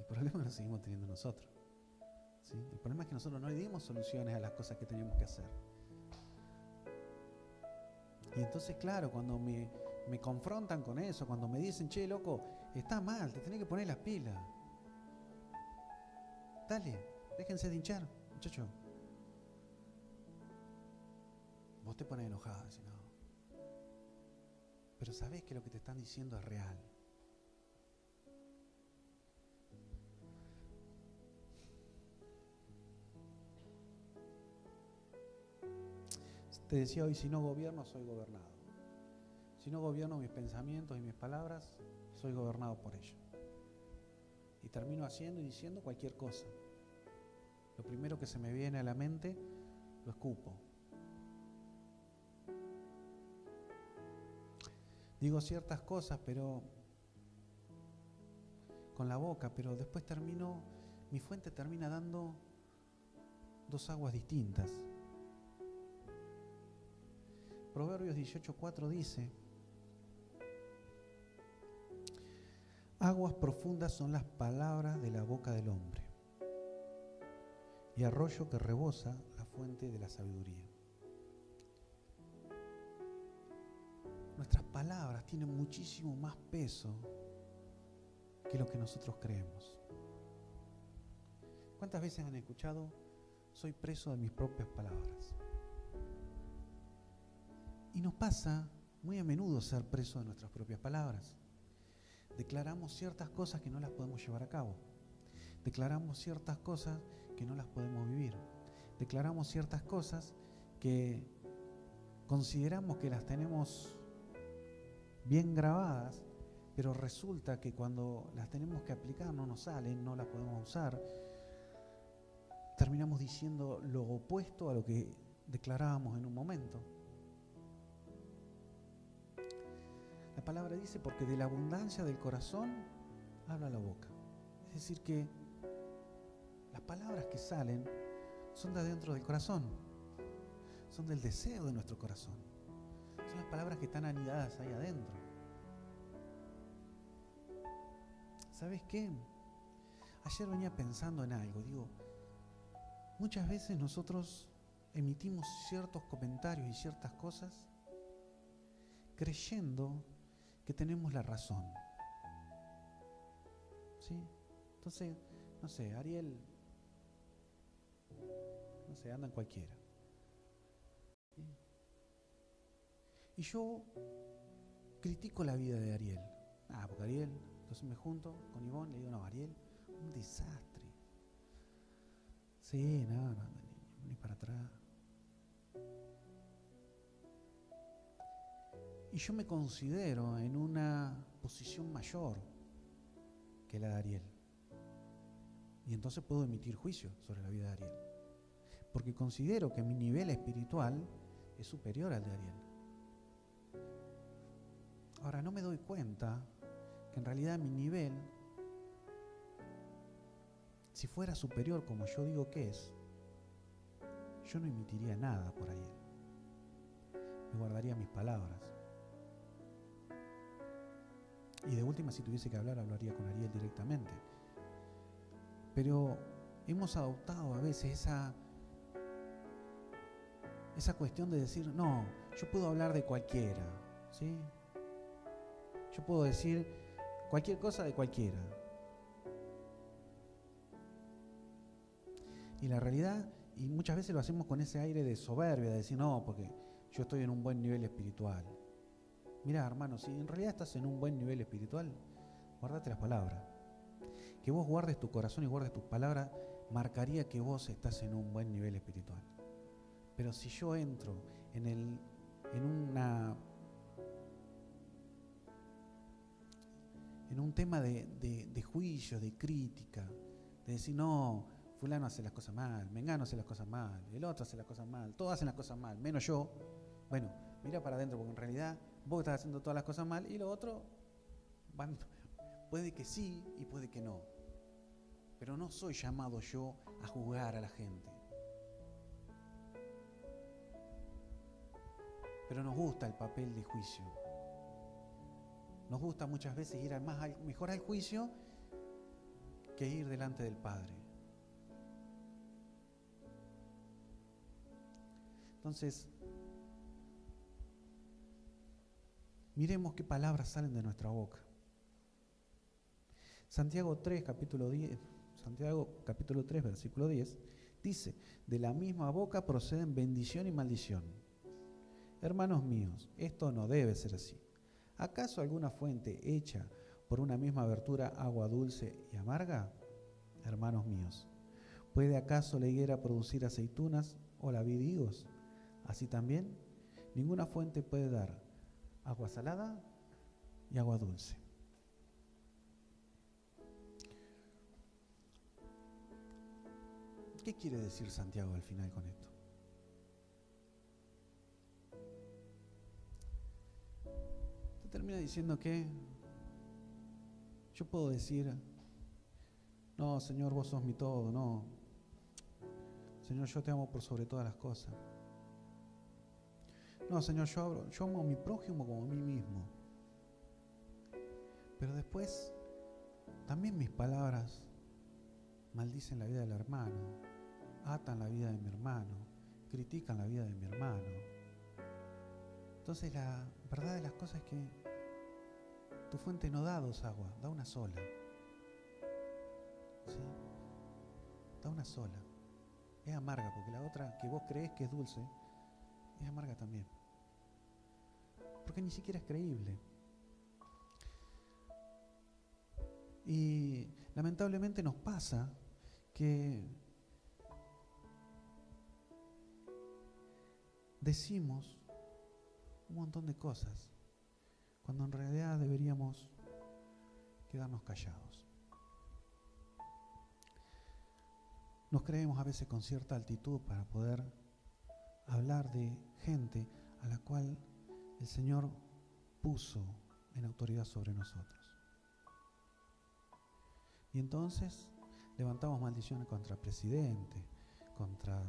problema lo seguimos teniendo nosotros, ¿sí? El problema es que nosotros no le dimos soluciones a las cosas que teníamos que hacer. Y entonces, claro, cuando me confrontan con eso, cuando me dicen, che, loco, está mal, te tenés que poner las pilas. Dale, déjense de hinchar, muchachos. Vos te pones enojado, decís, no. Pero sabés que lo que te están diciendo es real. Te decía hoy, si no gobierno, soy gobernado. Si no gobierno mis pensamientos y mis palabras, soy gobernado por ellos. Y termino haciendo y diciendo cualquier cosa. Lo primero que se me viene a la mente, lo escupo. Digo ciertas cosas, pero con la boca, pero después mi fuente termina dando dos aguas distintas. Proverbios 18:4 dice, aguas profundas son las palabras de la boca del hombre, y arroyo que rebosa la fuente de la sabiduría. Nuestras palabras tienen muchísimo más peso que lo que nosotros creemos. ¿Cuántas veces han escuchado, soy preso de mis propias palabras? Y nos pasa muy a menudo ser presos de nuestras propias palabras. Declaramos ciertas cosas que no las podemos llevar a cabo. Declaramos ciertas cosas que no las podemos vivir. Declaramos ciertas cosas que consideramos que las tenemos bien grabadas, pero resulta que cuando las tenemos que aplicar no nos salen, no las podemos usar. Terminamos diciendo lo opuesto a lo que declarábamos en un momento. La palabra dice, porque de la abundancia del corazón habla la boca. Es decir que las palabras que salen son de adentro del corazón, son del deseo de nuestro corazón. Son las palabras que están anidadas ahí adentro. ¿Sabes qué? Ayer venía pensando en algo, digo, muchas veces nosotros emitimos ciertos comentarios y ciertas cosas creyendo que tenemos la razón. ¿Sí? Entonces, no sé, Ariel, no sé, anda en cualquiera. ¿Sí? Y yo critico la vida de Ariel. Porque Ariel, entonces me junto con Ivonne, le digo, no, Ariel, un desastre. Sí, no, ni para atrás. Y yo me considero en una posición mayor que la de Ariel. Y entonces puedo emitir juicio sobre la vida de Ariel. Porque considero que mi nivel espiritual es superior al de Ariel. Ahora, no me doy cuenta que en realidad mi nivel, si fuera superior como yo digo que es, yo no emitiría nada por Ariel. Me guardaría mis palabras. Y de última, si tuviese que hablar, hablaría con Ariel directamente. Pero hemos adoptado a veces esa cuestión de decir, no, yo puedo hablar de cualquiera, ¿sí? Yo puedo decir cualquier cosa de cualquiera. Y la realidad, y muchas veces lo hacemos con ese aire de soberbia, de decir, no, porque yo estoy en un buen nivel espiritual. Mirá, hermano, si en realidad estás en un buen nivel espiritual, guárdate las palabras. Que vos guardes tu corazón y guardes tus palabras marcaría que vos estás en un buen nivel espiritual. Pero si yo entro en un tema de juicio, de crítica, de decir, no, fulano hace las cosas mal, mengano hace las cosas mal, el otro hace las cosas mal, todos hacen las cosas mal, menos yo. Bueno, mira para adentro, porque en realidad vos estás haciendo todas las cosas mal y lo otro puede que sí y puede que no. Pero no soy llamado yo a juzgar a la gente. Pero nos gusta el papel de juicio. Nos gusta muchas veces ir mejor al juicio que ir delante del Padre. Entonces, miremos qué palabras salen de nuestra boca. Santiago 3, capítulo 3, versículo 10, dice, de la misma boca proceden bendición y maldición. Hermanos míos, esto no debe ser así. ¿Acaso alguna fuente hecha por una misma abertura agua dulce y amarga? Hermanos míos, ¿puede acaso la higuera producir aceitunas o la vid higos? Así también, ninguna fuente puede dar agua salada y agua dulce. ¿Qué quiere decir Santiago al final con esto? Te termina diciendo que yo puedo decir, no, Señor, vos sos mi todo, no. Señor, yo te amo por sobre todas las cosas. No, Señor, yo amo a mi prójimo como a mí mismo. Pero después, también mis palabras maldicen la vida del hermano, atan la vida de mi hermano, critican la vida de mi hermano. Entonces la verdad de las cosas es que tu fuente no da dos aguas, da una sola. ¿Sí? Da una sola. Es amarga, porque la otra que vos creés que es dulce, es amarga también. Porque ni siquiera es creíble. Y lamentablemente nos pasa que decimos un montón de cosas cuando en realidad deberíamos quedarnos callados. Nos creemos a veces con cierta altitud para poder hablar de gente a la cual el Señor puso en autoridad sobre nosotros. Y entonces levantamos maldiciones contra presidentes, contra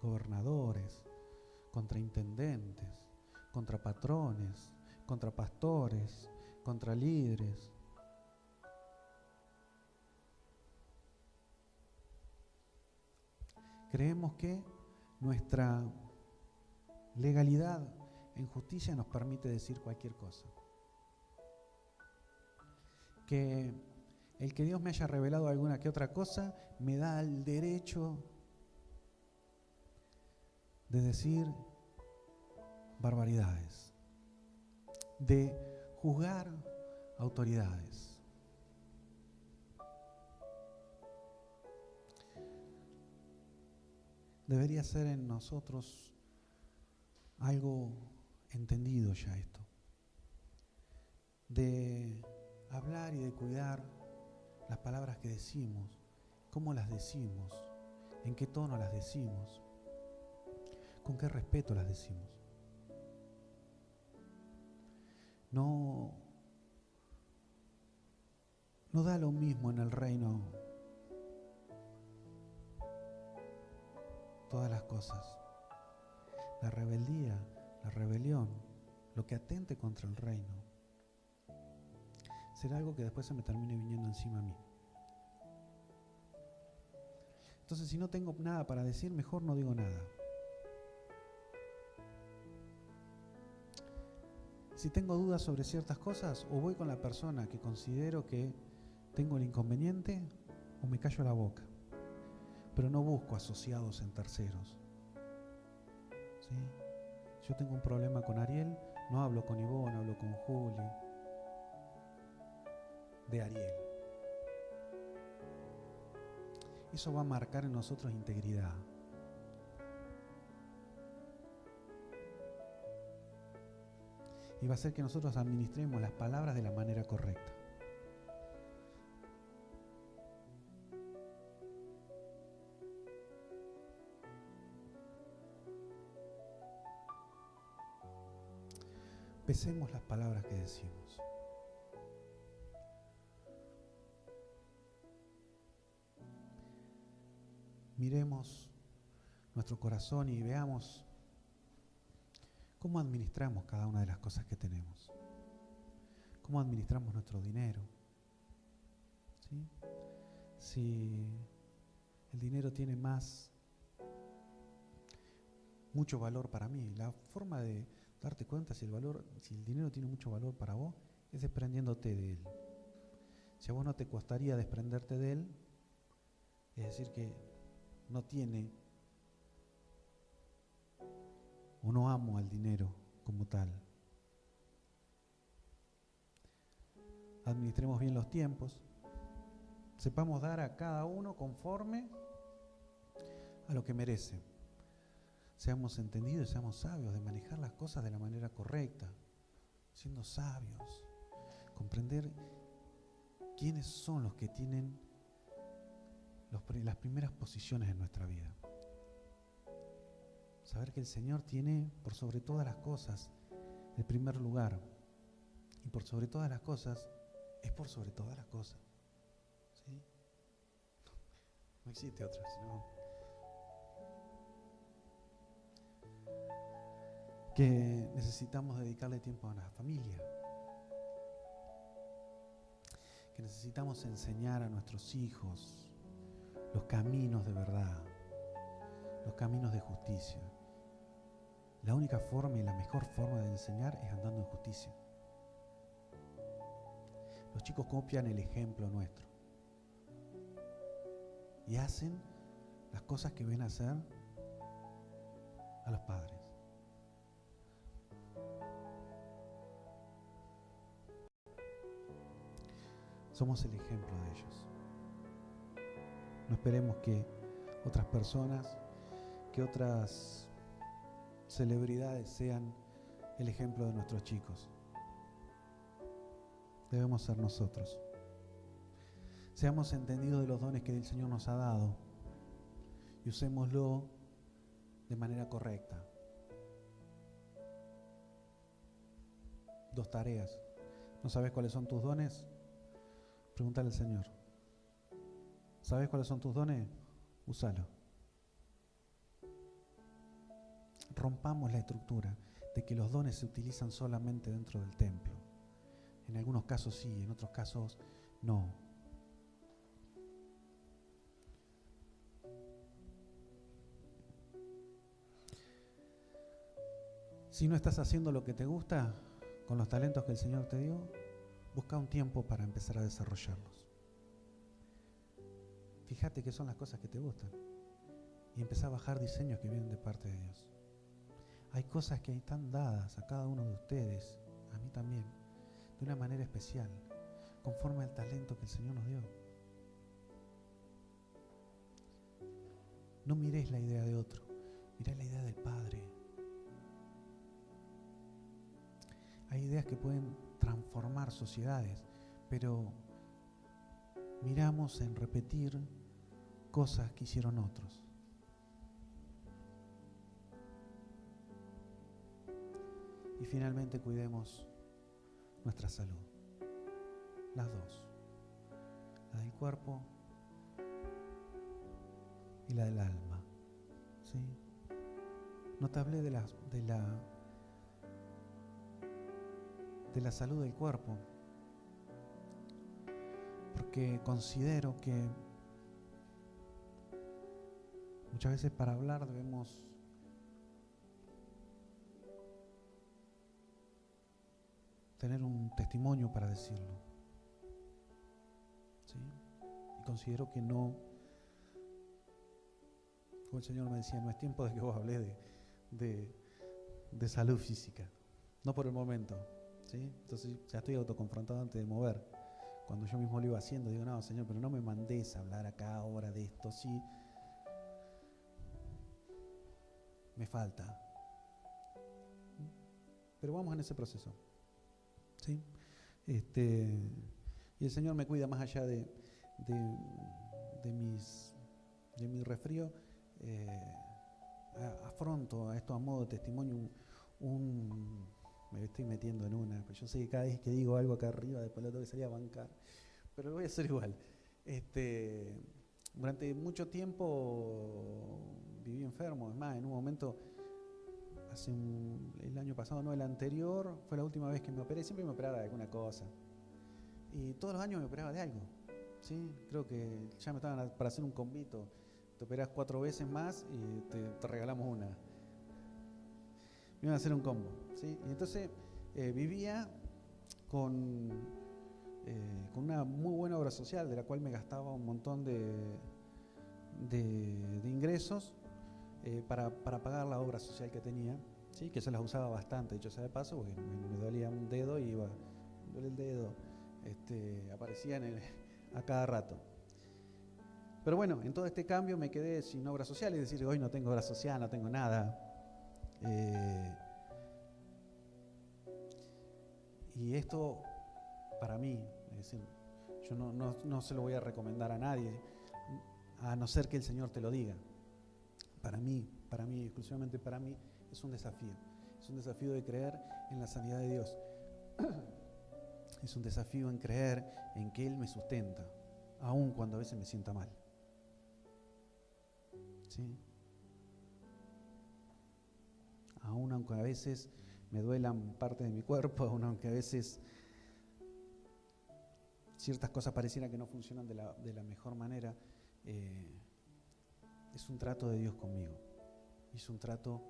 gobernadores, contra intendentes, contra patrones, contra pastores, contra líderes. Creemos que nuestra legalidad en justicia nos permite decir cualquier cosa. Que el que Dios me haya revelado alguna que otra cosa me da el derecho de decir barbaridades, de juzgar autoridades. Debería ser en nosotros algo entendido ya esto, de hablar y de cuidar las palabras que decimos, ¿Cómo las decimos? ¿En qué tono las decimos? ¿Con qué respeto las decimos? No da lo mismo en el reino todas las cosas. La rebeldía, la rebelión, lo que atente contra el reino, será algo que después se me termine viniendo encima a mí. Entonces, si no tengo nada para decir, mejor no digo nada. Si tengo dudas sobre ciertas cosas, o voy con la persona que considero que tengo el inconveniente, o me callo la boca. Pero no busco asociados en terceros. ¿Sí? Yo tengo un problema con Ariel, no hablo con Ivonne, hablo con Juli. De Ariel. Eso va a marcar en nosotros integridad. Y va a hacer que nosotros administremos las palabras de la manera correcta. Pesemos las palabras que decimos. Miremos nuestro corazón y veamos cómo administramos cada una de las cosas que tenemos. Cómo administramos nuestro dinero. ¿Sí? Si el dinero tiene mucho valor para mí, la forma de darte cuenta si el dinero tiene mucho valor para vos es desprendiéndote de él. Si a vos no te costaría desprenderte de él, es decir que no tiene o no amo al dinero como tal. Administremos bien los tiempos, sepamos dar a cada uno conforme a lo que merece. Seamos entendidos y seamos sabios de manejar las cosas de la manera correcta, siendo sabios, comprender quiénes son los que tienen las primeras posiciones en nuestra vida. Saber que el Señor tiene por sobre todas las cosas el primer lugar, y por sobre todas las cosas es por sobre todas las cosas. ¿Sí? No existe otra, sino que necesitamos dedicarle tiempo a la familia, que necesitamos enseñar a nuestros hijos los caminos de verdad, los caminos de justicia. La única forma y la mejor forma de enseñar es andando en justicia. Los chicos copian el ejemplo nuestro y hacen las cosas que ven hacer a los padres. Somos el ejemplo de ellos. No esperemos que otras personas, que otras celebridades sean el ejemplo de nuestros chicos. Debemos ser nosotros. Seamos entendidos de los dones que el Señor nos ha dado y usémoslo de manera correcta. 2 tareas. ¿No sabes cuáles son tus dones? Pregúntale al Señor. ¿Sabes cuáles son tus dones? Úsalo. Rompamos la estructura de que los dones se utilizan solamente dentro del templo. En algunos casos sí, en otros casos no. Si no estás haciendo lo que te gusta con los talentos que el Señor te dio, busca un tiempo para empezar a desarrollarlos. Fíjate qué son las cosas que te gustan y empezá a bajar diseños que vienen de parte de Dios. Hay cosas que están dadas a cada uno de ustedes, a mí también, de una manera especial, conforme al talento que el Señor nos dio. No miréis la idea de otro, mirá la idea del Padre. Hay ideas que pueden transformar sociedades, pero miramos en repetir cosas que hicieron otros. Y finalmente cuidemos nuestra salud. Las dos. La del cuerpo y la del alma. ¿Sí? No te hablé de la salud del cuerpo, porque considero que muchas veces para hablar debemos tener un testimonio para decirlo. ¿Sí? Y considero que no, como el Señor me decía, no es tiempo de que vos hables de salud física, no por el momento. ¿Sí? Entonces ya estoy autoconfrontado antes de mover. Cuando yo mismo lo iba haciendo, digo, no, Señor, pero no me mandes a hablar acá ahora de esto, sí. Me falta. Pero vamos en ese proceso. ¿Sí? Y el Señor me cuida más allá de mi resfrío. Afronto a esto a modo de testimonio me estoy metiendo en una, pero yo sé que cada vez que digo algo acá arriba después lo tengo que salir a bancar, pero lo voy a hacer igual. Durante mucho tiempo viví enfermo, es más, en un momento, el año pasado, no, el anterior, fue la última vez que me operé, siempre me operaba de alguna cosa, y todos los años me operaba de algo, ¿sí? Creo que ya me estaban para hacer un convito, te operás 4 veces más y te regalamos una. Me iban a hacer un combo, ¿sí? Y entonces vivía con una muy buena obra social, de la cual me gastaba un montón de ingresos para pagar la obra social que tenía, ¿sí? Que se las usaba bastante, dicho sea de paso, porque me dolía un dedo y me duele el dedo, aparecía a cada rato. Pero bueno, en todo este cambio me quedé sin obra social, es decir, hoy no tengo obra social, no tengo nada. Y esto, para mí, es decir, yo no se lo voy a recomendar a nadie, a no ser que el Señor te lo diga. Para mí, exclusivamente para mí, es un desafío. Es un desafío de creer en la sanidad de Dios. Es un desafío en creer en que Él me sustenta, aun cuando a veces me sienta mal. ¿Sí? Aunque a veces me duelan partes de mi cuerpo, aunque a veces ciertas cosas parecieran que no funcionan de la mejor manera, es un trato de Dios conmigo, es un trato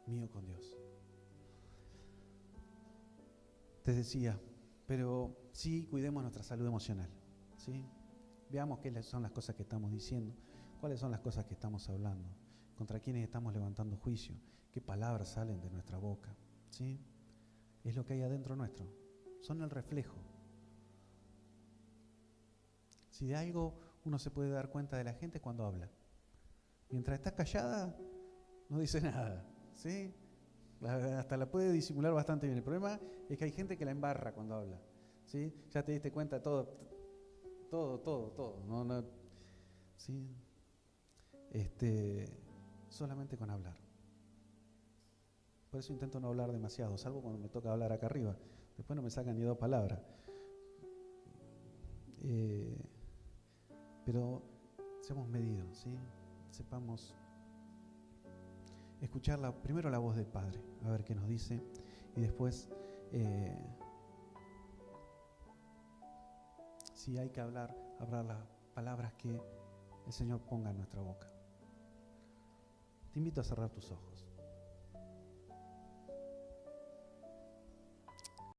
mío con Dios. Te decía, pero sí cuidemos nuestra salud emocional, ¿sí? Veamos qué son las cosas que estamos diciendo, cuáles son las cosas que estamos hablando, contra quiénes estamos levantando juicio, qué palabras salen de nuestra boca, ¿sí? Es lo que hay adentro nuestro, son el reflejo. Si de algo uno se puede dar cuenta de la gente es cuando habla. Mientras está callada, no dice nada, ¿sí? Hasta la puede disimular bastante bien. El problema es que hay gente que la embarra cuando habla, ¿sí? Ya te diste cuenta todo. No, ¿sí? Solamente con hablar. Por eso intento no hablar demasiado, salvo cuando me toca hablar acá arriba. Después no me sacan ni 2 palabras. Pero seamos medidos, ¿sí? Sepamos escuchar primero la voz del Padre, a ver qué nos dice, y después, si hay que hablar las palabras que el Señor ponga en nuestra boca. Te invito a cerrar tus ojos.